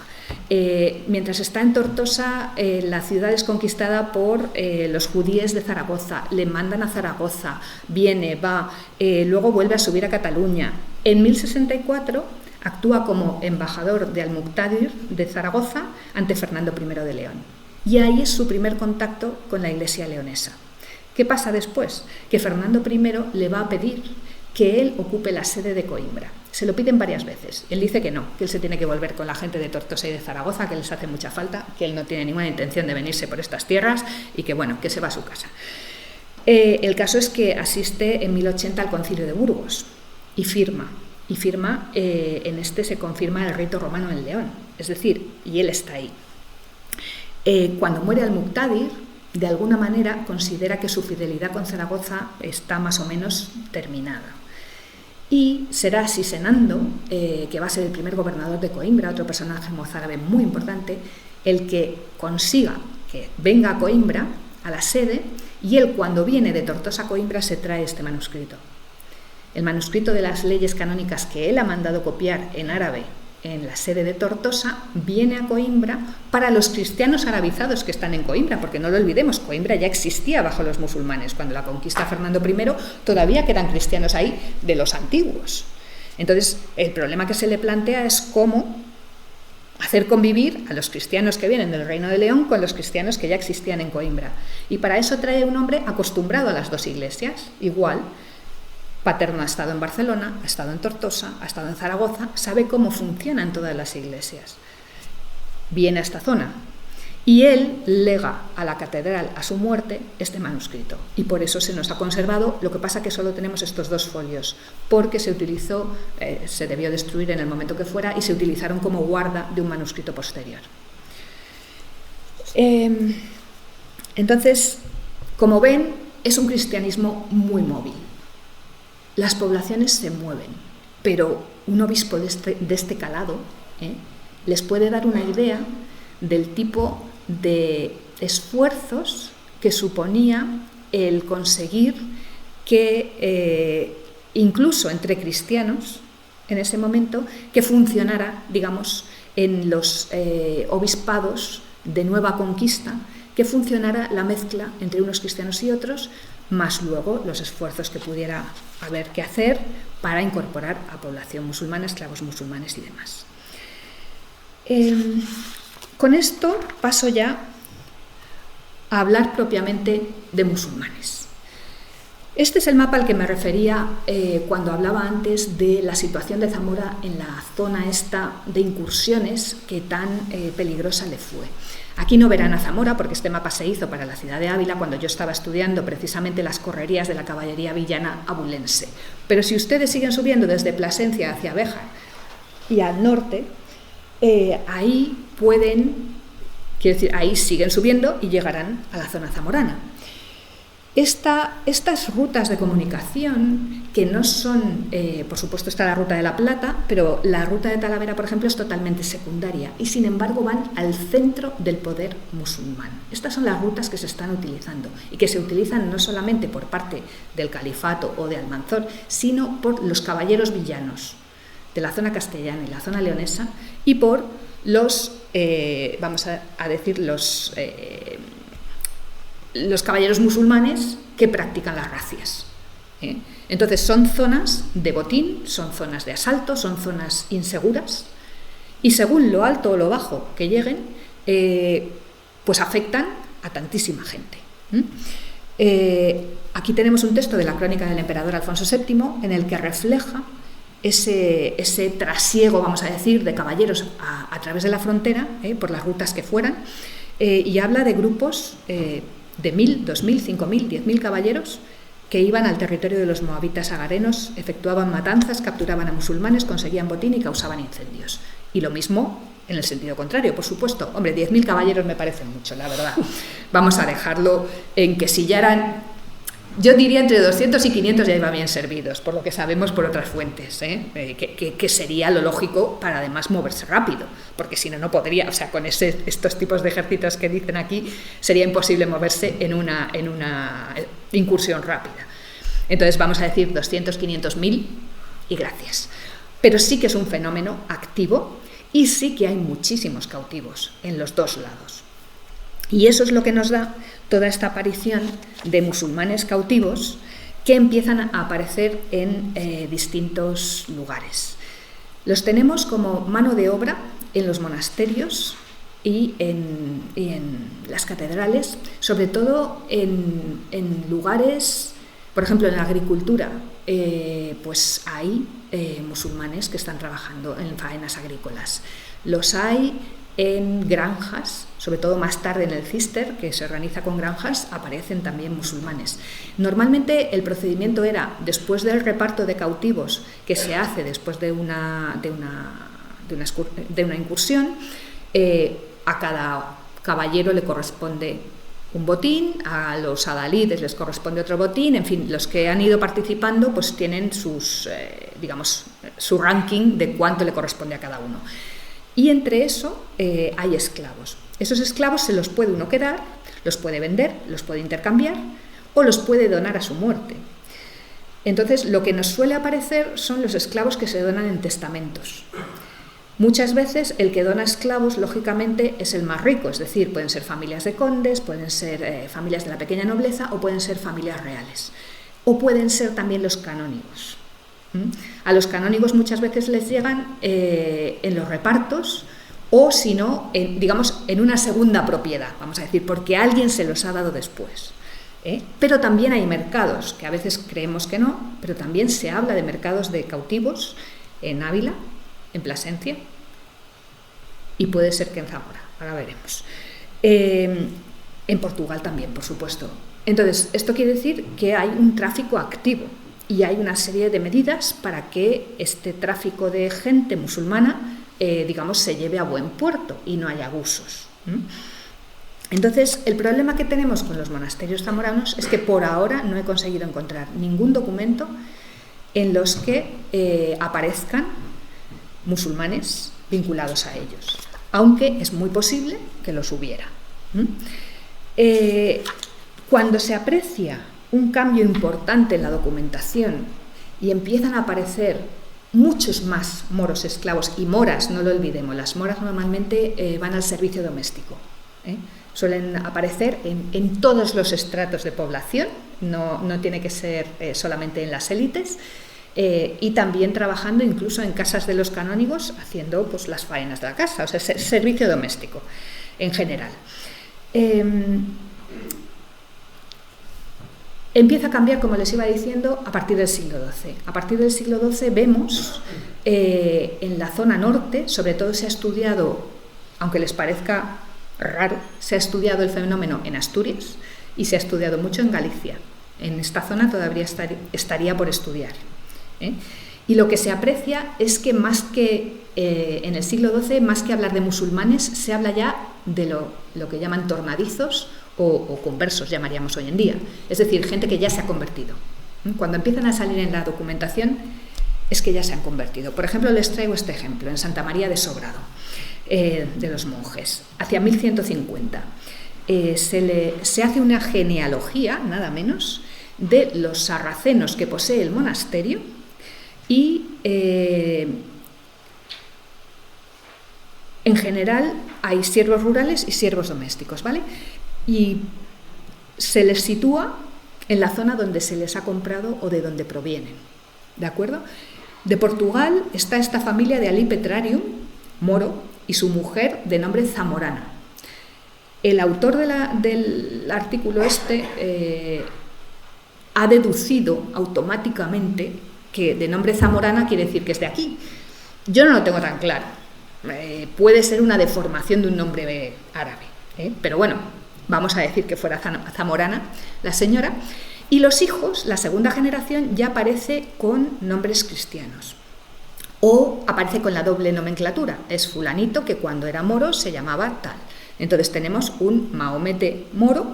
Mientras está en Tortosa, la ciudad es conquistada por los judíes de Zaragoza, le mandan a Zaragoza, viene, va, luego vuelve a subir a Cataluña. En 1064 actúa como embajador de Al-Muqtadir de Zaragoza ante Fernando I de León. Y ahí es su primer contacto con la Iglesia leonesa. ¿Qué pasa después? Que Fernando I le va a pedir que él ocupe la sede de Coimbra. Se lo piden varias veces. Él dice que no, que él se tiene que volver con la gente de Tortosa y de Zaragoza, que les hace mucha falta, que él no tiene ninguna intención de venirse por estas tierras y que, bueno, que se va a su casa. El caso es que asiste en 1080 al Concilio de Burgos y firma. En este se confirma el rito romano en León, es decir, y él está ahí. Cuando muere Al-Muqtadir, de alguna manera considera que su fidelidad con Zaragoza está más o menos terminada. Y será Sisenando, que va a ser el primer gobernador de Coimbra, otro personaje mozárabe muy importante, el que consiga que venga a Coimbra, a la sede, y él cuando viene de Tortosa a Coimbra se trae este manuscrito. El manuscrito de las leyes canónicas que él ha mandado copiar en árabe en la sede de Tortosa, viene a Coimbra para los cristianos arabizados que están en Coimbra, porque no lo olvidemos, Coimbra ya existía bajo los musulmanes. Cuando la conquista Fernando I, todavía quedan cristianos ahí de los antiguos. Entonces, el problema que se le plantea es cómo hacer convivir a los cristianos que vienen del Reino de León con los cristianos que ya existían en Coimbra. Y para eso trae un hombre acostumbrado a las dos iglesias, igual. Paterno ha estado en Barcelona, ha estado en Tortosa, ha estado en Zaragoza, sabe cómo funcionan todas las iglesias. Viene a esta zona y él lega a la catedral a su muerte este manuscrito. Y por eso se nos ha conservado, lo que pasa que solo tenemos estos 2 folios, porque se utilizó, se debió destruir en el momento que fuera y se utilizaron como guarda de un manuscrito posterior. Entonces, como ven, es un cristianismo muy móvil. Las poblaciones se mueven, pero un obispo de este calado les puede dar una idea del tipo de esfuerzos que suponía el conseguir que, incluso entre cristianos, en ese momento, que funcionara, digamos, en los obispados de nueva conquista, que funcionara la mezcla entre unos cristianos y otros, más luego los esfuerzos que pudiera haber que hacer para incorporar a población musulmana, esclavos musulmanes y demás. Con esto paso ya a hablar propiamente de musulmanes. Este es el mapa al que me refería cuando hablaba antes de la situación de Zamora en la zona esta de incursiones que tan peligrosa le fue. Aquí no verán a Zamora porque este mapa se hizo para la ciudad de Ávila cuando yo estaba estudiando precisamente las correrías de la caballería villana abulense. Pero si ustedes siguen subiendo desde Plasencia hacia Béjar y al norte, ahí ahí siguen subiendo y llegarán a la zona zamorana. Estas rutas de comunicación, que no son, por supuesto está la ruta de la Plata, pero la ruta de Talavera, por ejemplo, es totalmente secundaria y sin embargo van al centro del poder musulmán. Estas son las rutas que se están utilizando y que se utilizan no solamente por parte del califato o de Almanzor, sino por los caballeros villanos de la zona castellana y la zona leonesa y por los, vamos a decir, los caballeros musulmanes que practican las razias. Entonces son zonas de botín, son zonas de asalto, son zonas inseguras y según lo alto o lo bajo que lleguen, pues afectan a tantísima gente. Aquí tenemos un texto de la crónica del emperador Alfonso VII en el que refleja ese trasiego, vamos a decir, de caballeros a través de la frontera, por las rutas que fueran, y habla de grupos de 1.000, 2.000, 5.000, 10.000 caballeros que iban al territorio de los moabitas agarenos, efectuaban matanzas, capturaban a musulmanes, conseguían botín y causaban incendios. Y lo mismo en el sentido contrario, por supuesto. Hombre, 10.000 caballeros me parecen mucho, la verdad. Vamos a dejarlo en que si ya eran, yo diría entre 200 y 500 ya iban bien servidos, por lo que sabemos por otras fuentes, que sería lo lógico para además moverse rápido, porque si no, no podría, o sea, con estos tipos de ejércitos que dicen aquí, sería imposible moverse en una incursión rápida. Entonces vamos a decir 200, 500, 1.000 y gracias. Pero sí que es un fenómeno activo y sí que hay muchísimos cautivos en los dos lados. Y eso es lo que nos da toda esta aparición de musulmanes cautivos que empiezan a aparecer en distintos lugares. Los tenemos como mano de obra en los monasterios y en las catedrales, sobre todo en lugares, por ejemplo, en la agricultura, pues hay musulmanes que están trabajando en faenas agrícolas. Los hay en granjas, sobre todo más tarde en el Cister, que se organiza con granjas, aparecen también musulmanes. Normalmente el procedimiento era, después del reparto de cautivos que se hace después de una incursión, a cada caballero le corresponde un botín, a los adalides les corresponde otro botín, en fin, los que han ido participando pues tienen sus, su ranking de cuánto le corresponde a cada uno. Y entre eso hay esclavos. Esos esclavos se los puede uno quedar, los puede vender, los puede intercambiar o los puede donar a su muerte. Entonces, lo que nos suele aparecer son los esclavos que se donan en testamentos. Muchas veces el que dona esclavos, lógicamente, es el más rico, es decir, pueden ser familias de condes, pueden ser familias de la pequeña nobleza o pueden ser familias reales. O pueden ser también los canónigos. A los canónigos muchas veces les llegan en los repartos o si no, digamos, en una segunda propiedad, vamos a decir, porque alguien se los ha dado después. Pero también hay mercados, que a veces creemos que no, pero también se habla de mercados de cautivos en Ávila, en Plasencia, y puede ser que en Zamora, ahora veremos. En Portugal también, por supuesto. Entonces, esto quiere decir que hay un tráfico activo y hay una serie de medidas para que este tráfico de gente musulmana, digamos, se lleve a buen puerto y no haya abusos. Entonces, el problema que tenemos con los monasterios zamoranos es que por ahora no he conseguido encontrar ningún documento en los que aparezcan musulmanes vinculados a ellos, aunque es muy posible que los hubiera. Cuando se aprecia un cambio importante en la documentación y empiezan a aparecer muchos más moros esclavos y moras, no lo olvidemos, las moras normalmente van al servicio doméstico, suelen aparecer en todos los estratos de población, no tiene que ser solamente en las élites, y también trabajando incluso en casas de los canónigos, haciendo pues las faenas de la casa, o sea, servicio doméstico en general. Empieza a cambiar, como les iba diciendo, a partir del siglo XII. A partir del siglo XII vemos en la zona norte, sobre todo se ha estudiado, aunque les parezca raro, se ha estudiado el fenómeno en Asturias y se ha estudiado mucho en Galicia. En esta zona todavía estaría por estudiar. Y lo que se aprecia es que más que en el siglo XII, más que hablar de musulmanes, se habla ya de lo que llaman tornadizos o conversos, llamaríamos hoy en día. Es decir, gente que ya se ha convertido. Cuando empiezan a salir en la documentación es que ya se han convertido. Por ejemplo, les traigo este ejemplo, en Santa María de Sobrado, de los monjes, hacia 1150. Se hace una genealogía, nada menos, de los sarracenos que posee el monasterio y en general hay siervos rurales y siervos domésticos, ¿vale? Y se les sitúa en la zona donde se les ha comprado o de donde provienen, ¿de acuerdo? De Portugal está esta familia de Alí Petrarium, moro, y su mujer de nombre Zamorana. El autor del artículo ha deducido automáticamente que de nombre Zamorana quiere decir que es de aquí. Yo no lo tengo tan claro. Puede ser una deformación de un nombre árabe, pero bueno, vamos a decir que fuera Zamorana la señora. Y los hijos, la segunda generación, ya aparece con nombres cristianos o aparece con la doble nomenclatura. Es fulanito que cuando era moro se llamaba tal. Entonces tenemos un Mahomete moro,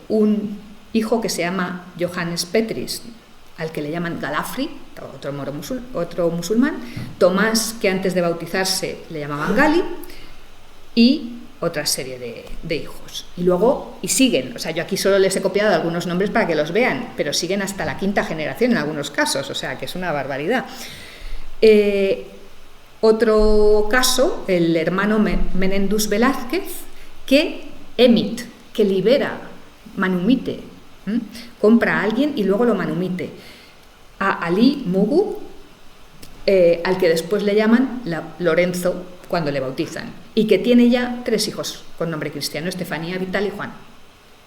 un hijo que se llama Johannes Petris, al que le llaman Galafri, otro musulmán, Tomás, que antes de bautizarse le llamaban Gali, y otra serie de hijos. Y luego, y siguen, o sea, yo aquí solo les he copiado algunos nombres para que los vean, pero siguen hasta la quinta generación en algunos casos, o sea, que es una barbaridad. Otro caso, el hermano Menendus Velázquez, que emit, que libera, manumite, compra a alguien y luego lo manumite, a Ali Mugu, al que después le llaman Lorenzo cuando le bautizan, y que tiene ya 3 hijos con nombre cristiano, Estefanía, Vital y Juan.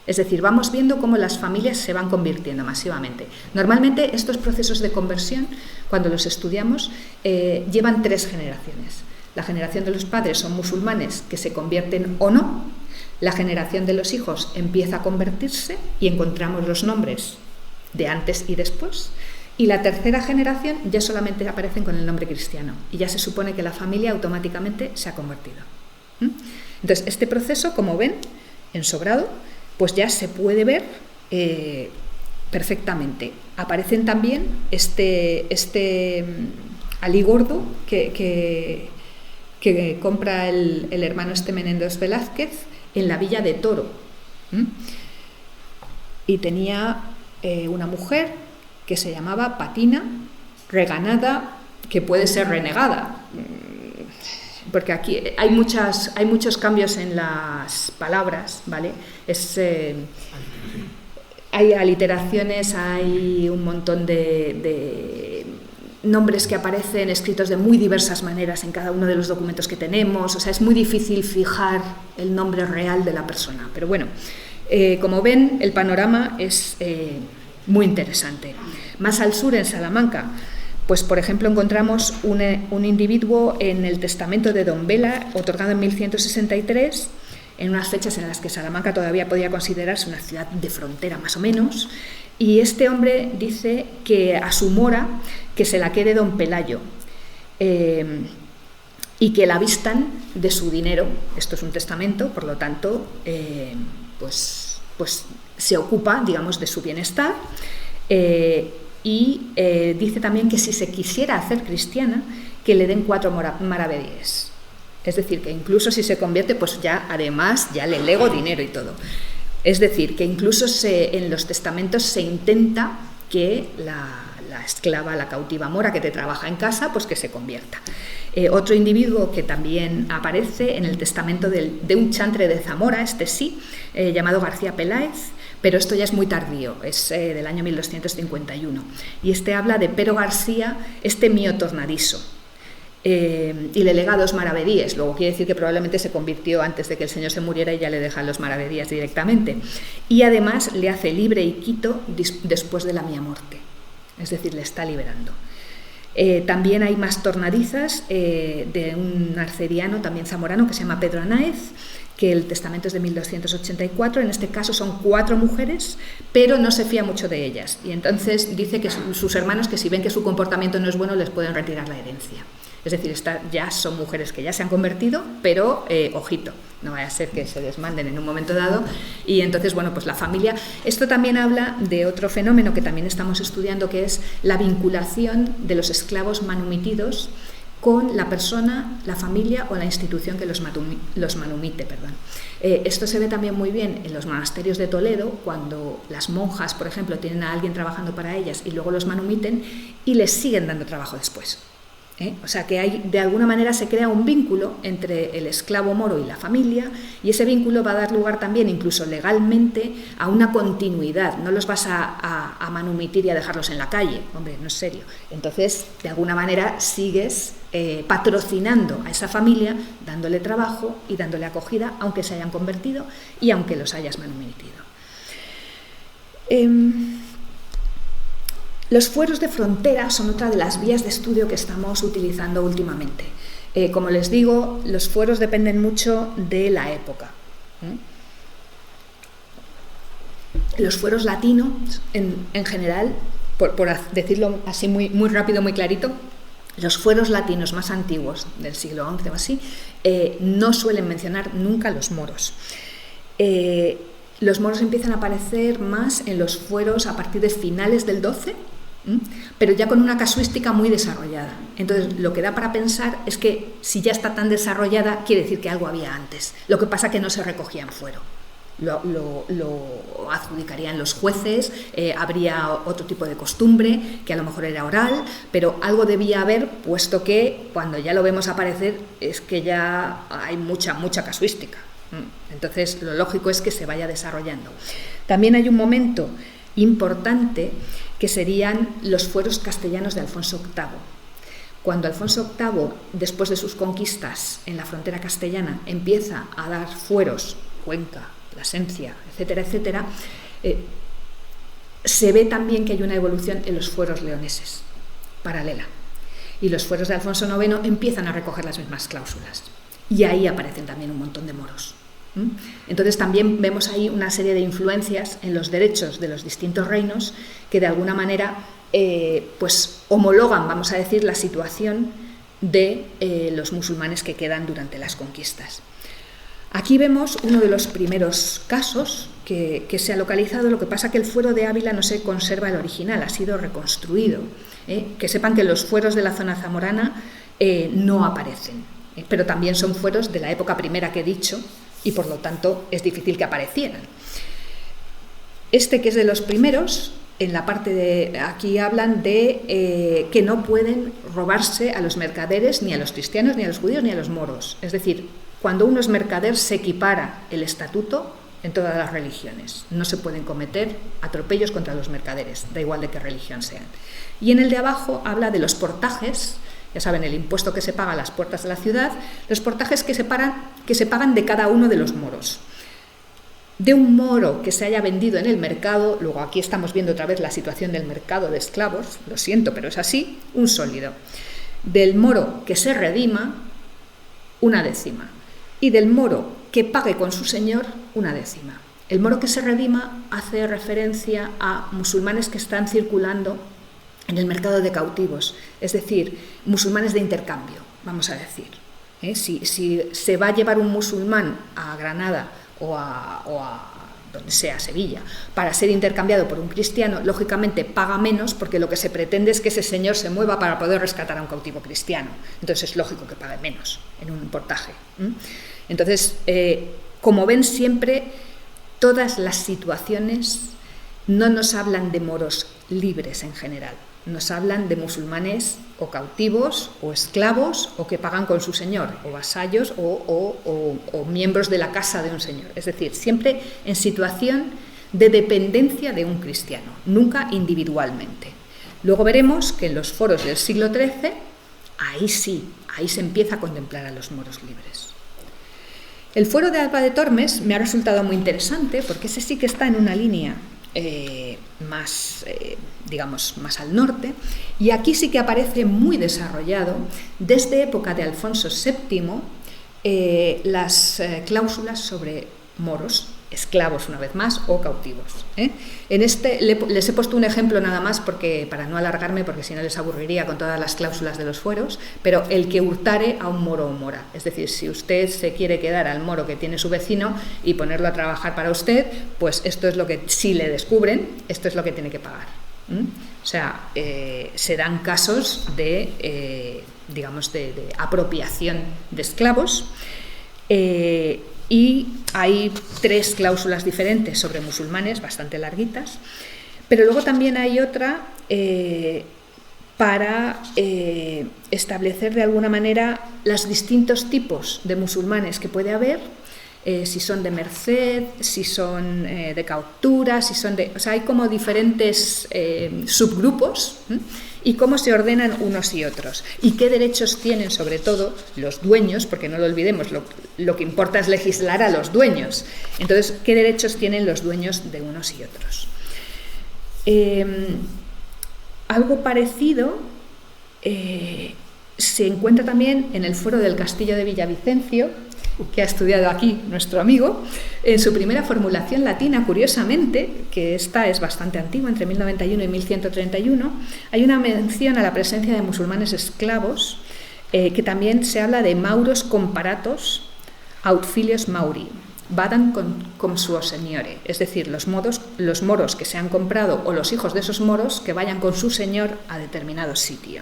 Es decir, vamos viendo cómo las familias se van convirtiendo masivamente. Normalmente estos procesos de conversión, cuando los estudiamos, llevan 3 generaciones. La generación de los padres son musulmanes que se convierten o no. La generación de los hijos empieza a convertirse y encontramos los nombres de antes y después. Y la tercera generación ya solamente aparecen con el nombre cristiano y ya se supone que la familia automáticamente se ha convertido. Entonces, este proceso, como ven, en Sobrado, pues ya se puede ver perfectamente. Aparecen también este Alí Gordo que compra el hermano Menendez Velázquez en la villa de Toro. Y tenía una mujer que se llamaba Patina, reganada, que puede ser renegada, porque aquí hay muchos cambios en las palabras, ¿vale? Hay aliteraciones, hay un montón de nombres que aparecen escritos de muy diversas maneras en cada uno de los documentos que tenemos, o sea, es muy difícil fijar el nombre real de la persona. Pero bueno, como ven, el panorama es muy interesante. Más al sur, en Salamanca, pues por ejemplo encontramos un individuo en el testamento de Don Vela, otorgado en 1163, en unas fechas en las que Salamanca todavía podía considerarse una ciudad de frontera más o menos, y este hombre dice que a su mora que se la quede don Pelayo, y que la vistan de su dinero. Esto es un testamento, por lo tanto, pues se ocupa, digamos, de su bienestar, y dice también que si se quisiera hacer cristiana, que le den 4 maravedíes. Es decir, que incluso si se convierte, pues ya además ya le lego dinero y todo. Es decir, que incluso en los testamentos se intenta que la esclava, la cautiva mora que te trabaja en casa, pues que se convierta. Otro individuo que también aparece en el testamento de un chantre de Zamora, este sí, llamado García Peláez, pero esto ya es muy tardío, es del año 1251. Y este habla de Pero García, este mío tornadizo. Y le lega 2 maravedíes. Luego quiere decir que probablemente se convirtió antes de que el señor se muriera y ya le dejan los maravedíes directamente. Y además le hace libre y quito después de la mía muerte. Es decir, le está liberando. También hay más tornadizas de un arcediano, también zamorano, que se llama Pedro Anáez, que el testamento es de 1284, en este caso son 4 mujeres, pero no se fía mucho de ellas. Y entonces dice que sus hermanos, que si ven que su comportamiento no es bueno, les pueden retirar la herencia. Es decir, ya son mujeres que ya se han convertido, pero ojito, no vaya a ser que se desmanden en un momento dado. Y entonces, bueno, pues la familia. Esto también habla de otro fenómeno que también estamos estudiando, que es la vinculación de los esclavos manumitidos con la persona, la familia o la institución que los manumite. Esto se ve también muy bien en los monasterios de Toledo, cuando las monjas, por ejemplo, tienen a alguien trabajando para ellas y luego los manumiten y les siguen dando trabajo después. O sea que de alguna manera se crea un vínculo entre el esclavo moro y la familia, y ese vínculo va a dar lugar también, incluso legalmente, a una continuidad. No los vas a manumitir y a dejarlos en la calle, hombre, no es serio. Entonces, de alguna manera sigues patrocinando a esa familia, dándole trabajo y dándole acogida, aunque se hayan convertido y aunque los hayas manumitido. Los fueros de frontera son otra de las vías de estudio que estamos utilizando últimamente. Como les digo, los fueros dependen mucho de la época. Los fueros latinos, en general, por decirlo así muy rápido, muy clarito, los fueros latinos más antiguos del siglo XI o así, no suelen mencionar nunca los moros. Los moros empiezan a aparecer más en los fueros a partir de finales del XII, pero ya con una casuística muy desarrollada. Entonces, lo que da para pensar es que si ya está tan desarrollada, quiere decir que algo había antes. Lo que pasa es que no se recogía en fuero. Lo adjudicarían los jueces, habría otro tipo de costumbre, que a lo mejor era oral, pero algo debía haber, puesto que cuando ya lo vemos aparecer es que ya hay mucha casuística. Entonces, lo lógico es que se vaya desarrollando. También hay un momento importante que serían los fueros castellanos de Alfonso VIII. Cuando Alfonso VIII, después de sus conquistas en la frontera castellana, empieza a dar fueros, Cuenca, Plasencia, etcétera, etcétera, se ve también que hay una evolución en los fueros leoneses, paralela. Y los fueros de Alfonso IX empiezan a recoger las mismas cláusulas. Y ahí aparecen también un montón de moros. Entonces también vemos ahí una serie de influencias en los derechos de los distintos reinos que de alguna manera pues homologan, vamos a decir, la situación de los musulmanes que quedan durante las conquistas. Aquí vemos uno de los primeros casos que se ha localizado. Lo que pasa que el fuero de Ávila no se conserva el original, ha sido reconstruido. Que sepan que los fueros de la zona zamorana no aparecen, pero también son fueros de la época primera que he dicho, y por lo tanto es difícil que aparecieran. Este, que es de los primeros, en la parte de aquí hablan de que no pueden robarse a los mercaderes, ni a los cristianos, ni a los judíos, ni a los moros. Es decir, cuando uno es mercader se equipara el estatuto en todas las religiones. No se pueden cometer atropellos contra los mercaderes, da igual de qué religión sean. Y en el de abajo habla de los portajes, ya saben, el impuesto que se paga a las puertas de la ciudad, los portajes que se pagan de cada uno de los moros. De un moro que se haya vendido en el mercado, luego aquí estamos viendo otra vez la situación del mercado de esclavos, lo siento, pero es así, un sólido. Del moro que se redima, 1/10. Y del moro que pague con su señor, 1/10. El moro que se redima hace referencia a musulmanes que están circulando en el mercado de cautivos, es decir, musulmanes de intercambio, vamos a decir. Si se va a llevar un musulmán a Granada o a donde sea, Sevilla, para ser intercambiado por un cristiano, lógicamente paga menos porque lo que se pretende es que ese señor se mueva para poder rescatar a un cautivo cristiano. Entonces es lógico que pague menos en un portaje. Entonces, como ven, siempre todas las situaciones no nos hablan de moros libres en general, nos hablan de musulmanes o cautivos o esclavos o que pagan con su señor, o vasallos o miembros de la casa de un señor. Es decir, siempre en situación de dependencia de un cristiano, nunca individualmente. Luego veremos que en los foros del siglo XIII, ahí se empieza a contemplar a los moros libres. El fuero de Alba de Tormes me ha resultado muy interesante porque ese sí que está en una línea más al norte, y aquí sí que aparece muy desarrollado desde época de Alfonso VII las cláusulas sobre moros, esclavos una vez más o cautivos. En este les he puesto un ejemplo nada más para no alargarme, porque si no les aburriría con todas las cláusulas de los fueros, pero el que hurtare a un moro o mora, es decir, si usted se quiere quedar al moro que tiene su vecino y ponerlo a trabajar para usted, pues esto es lo que, si le descubren, esto es lo que tiene que pagar. O sea, se dan casos de apropiación de esclavos. Y hay 3 cláusulas diferentes sobre musulmanes, bastante larguitas, pero luego también hay otra para establecer de alguna manera los distintos tipos de musulmanes que puede haber, si son de merced, si son de cautura, si son de... O sea, hay como diferentes subgrupos, y cómo se ordenan unos y otros, y qué derechos tienen sobre todo los dueños, porque no lo olvidemos, lo que importa es legislar a los dueños. Entonces, qué derechos tienen los dueños de unos y otros. Algo parecido se encuentra también en el foro del Castillo de Villavicencio, que ha estudiado aquí nuestro amigo, en su primera formulación latina, curiosamente, que esta es bastante antigua, entre 1091 y 1131, hay una mención a la presencia de musulmanes esclavos, que también se habla de mauros comparatos aut filios mauri, vadan con suo señore, es decir, los moros que se han comprado o los hijos de esos moros que vayan con su señor a determinado sitio.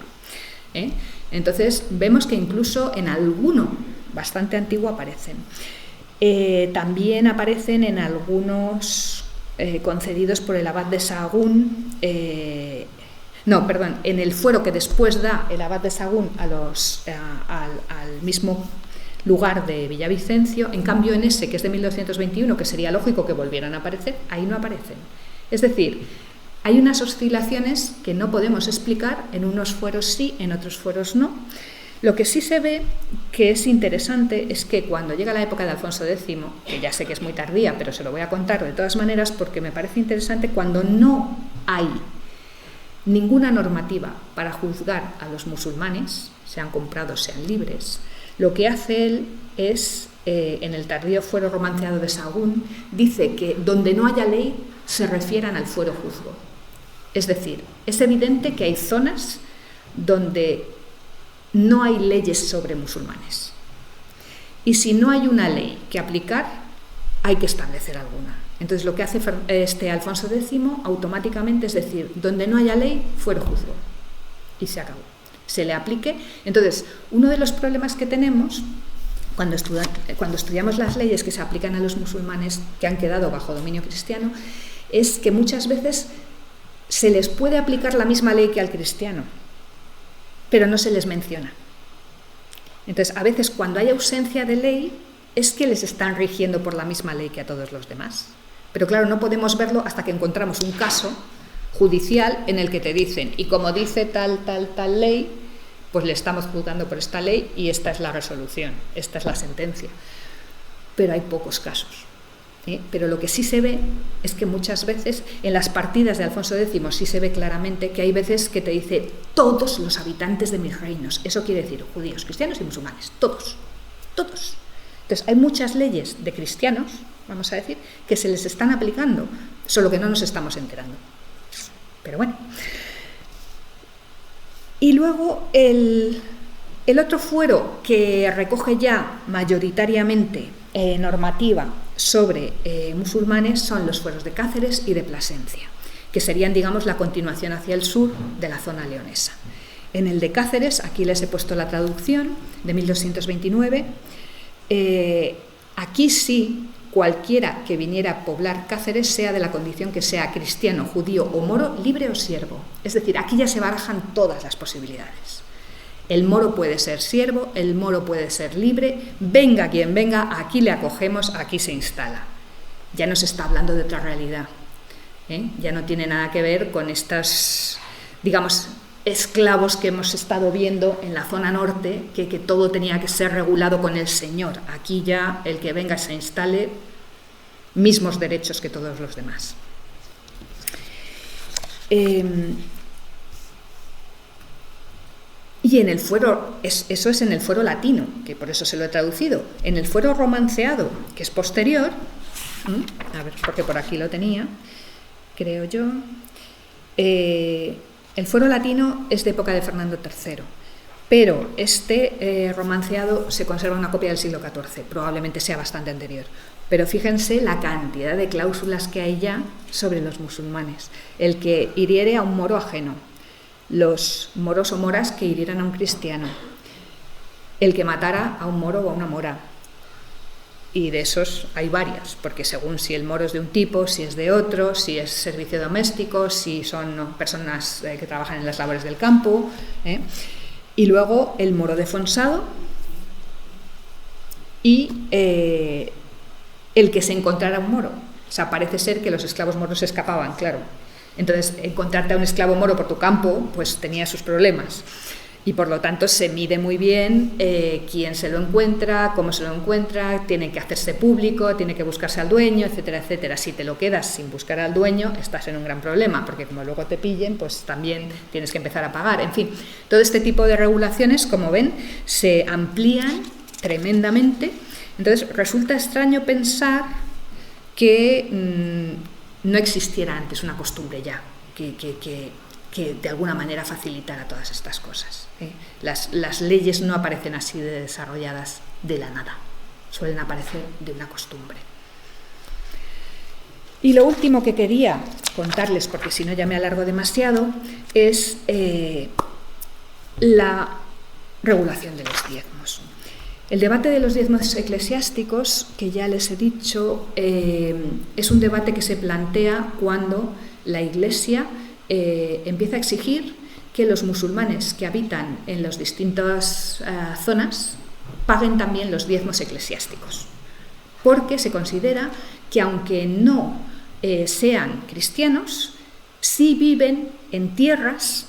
Entonces, vemos que incluso en alguno bastante antiguo aparecen. También aparecen en algunos concedidos por el abad de Sahagún, en el fuero que después da el abad de Sahagún al mismo lugar de Villavicencio. En cambio, en ese, que es de 1221, que sería lógico que volvieran a aparecer, ahí no aparecen. Es decir, hay unas oscilaciones que no podemos explicar, en unos fueros sí, en otros fueros no. Lo que sí se ve que es interesante es que cuando llega la época de Alfonso X, que ya sé que es muy tardía, pero se lo voy a contar de todas maneras porque me parece interesante, cuando no hay ninguna normativa para juzgar a los musulmanes, sean comprados, sean libres, lo que hace él es, en el tardío fuero romanceado de Sahagún, dice que donde no haya ley se refieran al fuero juzgo. Es decir, es evidente que hay zonas donde no hay leyes sobre musulmanes. Y si no hay una ley que aplicar, hay que establecer alguna. Entonces, lo que hace Alfonso X automáticamente es decir, donde no haya ley, fuero juzgo. Y se acabó. Se le aplique. Entonces, uno de los problemas que tenemos cuando estudiamos las leyes que se aplican a los musulmanes que han quedado bajo dominio cristiano es que muchas veces se les puede aplicar la misma ley que al cristiano, pero no se les menciona. Entonces, a veces cuando hay ausencia de ley, es que les están rigiendo por la misma ley que a todos los demás. Pero claro, no podemos verlo hasta que encontramos un caso judicial en el que te dicen, y como dice tal ley, pues le estamos juzgando por esta ley y esta es la resolución, esta es la sentencia. Pero hay pocos casos. Pero lo que sí se ve es que muchas veces en las partidas de Alfonso X sí se ve claramente que hay veces que te dice todos los habitantes de mis reinos. Eso quiere decir judíos, cristianos y musulmanes, todos. Entonces hay muchas leyes de cristianos, vamos a decir, que se les están aplicando, solo que no nos estamos enterando. Pero bueno. Y luego el otro fuero que recoge ya mayoritariamente normativa sobre musulmanes son los fueros de Cáceres y de Plasencia, que serían, digamos, la continuación hacia el sur de la zona leonesa. En el de Cáceres, aquí les he puesto la traducción de 1229, aquí sí, cualquiera que viniera a poblar Cáceres, sea de la condición que sea cristiano, judío o moro, libre o siervo. Es decir, aquí ya se barajan todas las posibilidades. El moro puede ser siervo, el moro puede ser libre, venga quien venga, aquí le acogemos, aquí se instala. Ya no se está hablando de otra realidad. Ya no tiene nada que ver con estas, digamos, esclavos que hemos estado viendo en la zona norte, que todo tenía que ser regulado con el señor. Aquí ya el que venga se instale, mismos derechos que todos los demás. Y en el fuero, eso es en el fuero latino, que por eso se lo he traducido. En el fuero romanceado, que es posterior, a ver, porque por aquí lo tenía, creo yo, el fuero latino es de época de Fernando III, pero este romanceado se conserva una copia del siglo XIV, probablemente sea bastante anterior. Pero fíjense la cantidad de cláusulas que hay ya sobre los musulmanes. El que hiriere a un moro ajeno, los moros o moras que hirieran a un cristiano, el que matara a un moro o a una mora. Y de esos hay varias, porque según si el moro es de un tipo, si es de otro, si es servicio doméstico, si son personas que trabajan en las labores del campo. Y luego el moro defonsado y el que se encontrara un moro. O sea, parece ser que los esclavos moros se escapaban, claro. Entonces, encontrarte a un esclavo moro por tu campo, pues tenía sus problemas. Y por lo tanto se mide muy bien quién se lo encuentra, cómo se lo encuentra, tiene que hacerse público, tiene que buscarse al dueño, etcétera, etcétera. Si te lo quedas sin buscar al dueño, estás en un gran problema, porque como luego te pillen, pues también tienes que empezar a pagar. En fin, todo este tipo de regulaciones, como ven, se amplían tremendamente. Entonces, resulta extraño pensar que no existiera antes una costumbre ya, que de alguna manera facilitara todas estas cosas. Las leyes no aparecen así de desarrolladas de la nada, suelen aparecer de una costumbre. Y lo último que quería contarles, porque si no ya me alargo demasiado, es la regulación de los diezmos. El debate de los diezmos eclesiásticos, que ya les he dicho, es un debate que se plantea cuando la Iglesia empieza a exigir que los musulmanes que habitan en las distintas zonas paguen también los diezmos eclesiásticos, porque se considera que aunque no sean cristianos, sí viven en tierras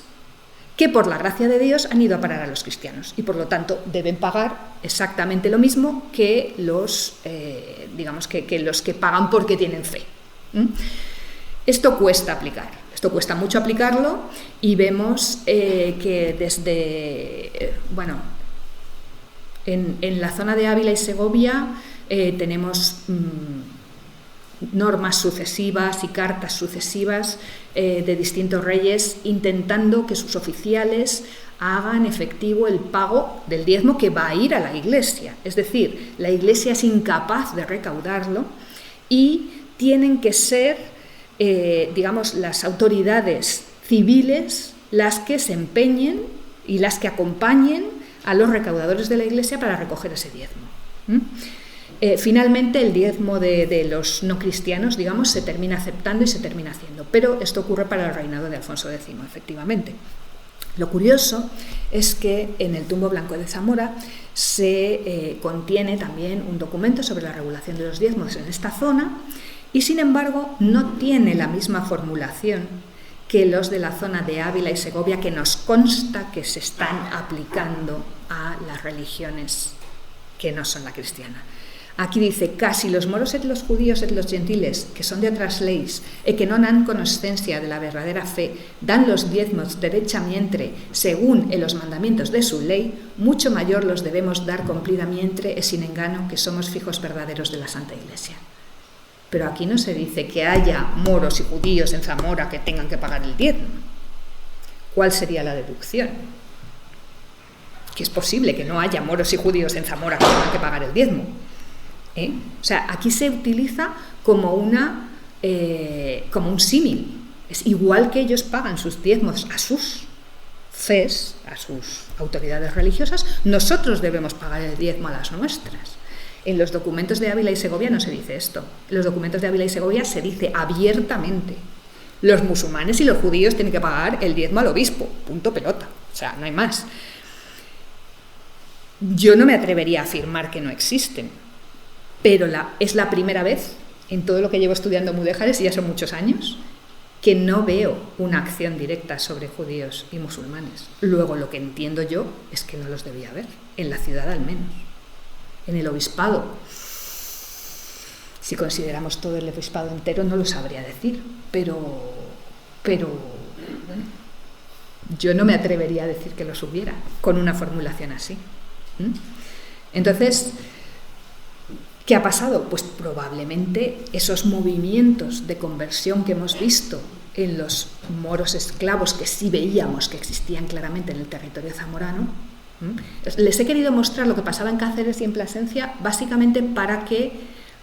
que por la gracia de Dios han ido a parar a los cristianos y por lo tanto deben pagar exactamente lo mismo que los, que los que pagan porque tienen fe. Esto cuesta aplicar, esto cuesta mucho aplicarlo y vemos que desde, en la zona de Ávila y Segovia tenemos normas sucesivas y cartas sucesivas de distintos reyes intentando que sus oficiales hagan efectivo el pago del diezmo que va a ir a la Iglesia. Es decir, la Iglesia es incapaz de recaudarlo y tienen que ser, las autoridades civiles las que se empeñen y las que acompañen a los recaudadores de la Iglesia para recoger ese diezmo. Finalmente, el diezmo de los no cristianos, se termina aceptando y se termina haciendo. Pero esto ocurre para el reinado de Alfonso X, efectivamente. Lo curioso es que en el Tumbo Blanco de Zamora se contiene también un documento sobre la regulación de los diezmos en esta zona y, sin embargo, no tiene la misma formulación que los de la zona de Ávila y Segovia, que nos consta que se están aplicando a las religiones que no son la cristiana. Aquí dice, casi los moros et los judíos et los gentiles, que son de otras leyes, e que non han conoscencia de la verdadera fe, dan los diezmos derechamente, según en los mandamientos de su ley, mucho mayor los debemos dar cumplidamente y sin engano, que somos fijos verdaderos de la Santa Iglesia. Pero aquí no se dice que haya moros y judíos en Zamora que tengan que pagar el diezmo. ¿Cuál sería la deducción? Que es posible que no haya moros y judíos en Zamora que tengan que pagar el diezmo. O sea, aquí se utiliza como un símil. Es igual que ellos pagan sus diezmos a sus fes, a sus autoridades religiosas, nosotros debemos pagar el diezmo a las nuestras. En los documentos de Ávila y Segovia no se dice esto. En los documentos de Ávila y Segovia se dice abiertamente: los musulmanes y los judíos tienen que pagar el diezmo al obispo, punto pelota. O sea, no hay más. Yo no me atrevería a afirmar que no existen, pero es la primera vez en todo lo que llevo estudiando mudéjares, y ya son muchos años, que no veo una acción directa sobre judíos y musulmanes. Luego, lo que entiendo yo es que no los debía haber, en la ciudad al menos. En el obispado, si consideramos todo el obispado entero, no lo sabría decir, pero bueno, yo no me atrevería a decir que los hubiera con una formulación así. Entonces, ¿qué ha pasado? Pues probablemente esos movimientos de conversión que hemos visto en los moros esclavos, que sí veíamos que existían claramente en el territorio zamorano. Les he querido mostrar lo que pasaba en Cáceres y en Plasencia básicamente para que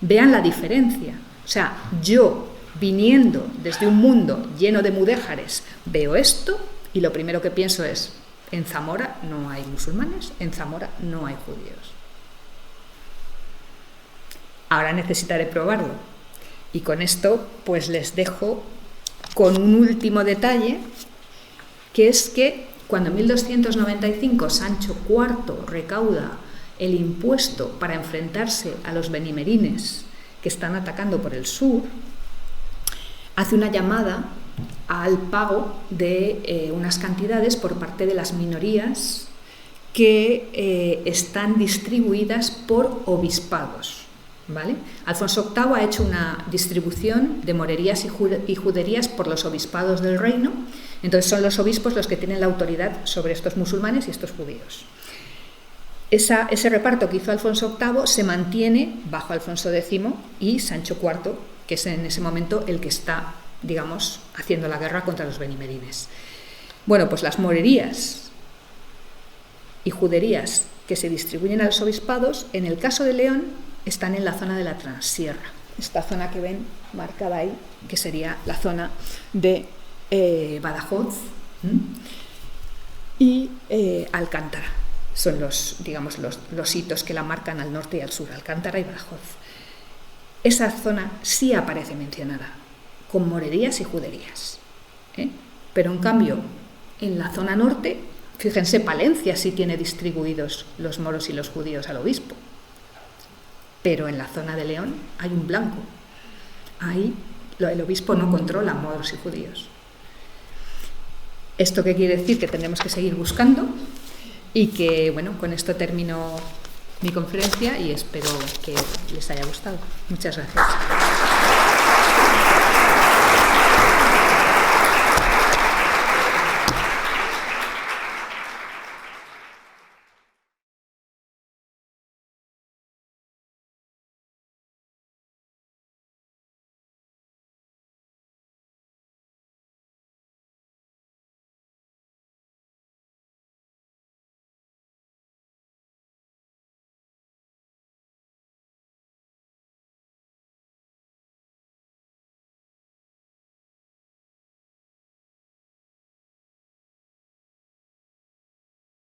vean la diferencia. O sea, yo, viniendo desde un mundo lleno de mudéjares, veo esto y lo primero que pienso es: en Zamora no hay musulmanes, en Zamora no hay judíos. Ahora necesitaré probarlo. Y con esto pues les dejo con un último detalle, que es que cuando en 1295 Sancho IV recauda el impuesto para enfrentarse a los benimerines que están atacando por el sur, hace una llamada al pago de unas cantidades por parte de las minorías que están distribuidas por obispados. ¿Vale? Alfonso VIII ha hecho una distribución de morerías y juderías por los obispados del reino. Entonces son los obispos los que tienen la autoridad sobre estos musulmanes y estos judíos. Ese reparto que hizo Alfonso VIII se mantiene bajo Alfonso X y Sancho IV, que es en ese momento el que está, digamos, haciendo la guerra contra los benimerines. Bueno, pues las morerías y juderías que se distribuyen a los obispados, en el caso de León, están en la zona de la Transierra, esta zona que ven marcada ahí, que sería la zona de Badajoz y Alcántara. Son los hitos que la marcan al norte y al sur, Alcántara y Badajoz. Esa zona sí aparece mencionada, con morerías y juderías. Pero en cambio, en la zona norte, fíjense, Palencia sí tiene distribuidos los moros y los judíos al obispo. Pero en la zona de León hay un blanco. Ahí el obispo no controla moros y judíos. ¿Esto qué quiere decir? Que tendremos que seguir buscando y que, bueno, con esto termino mi conferencia y espero que les haya gustado. Muchas gracias.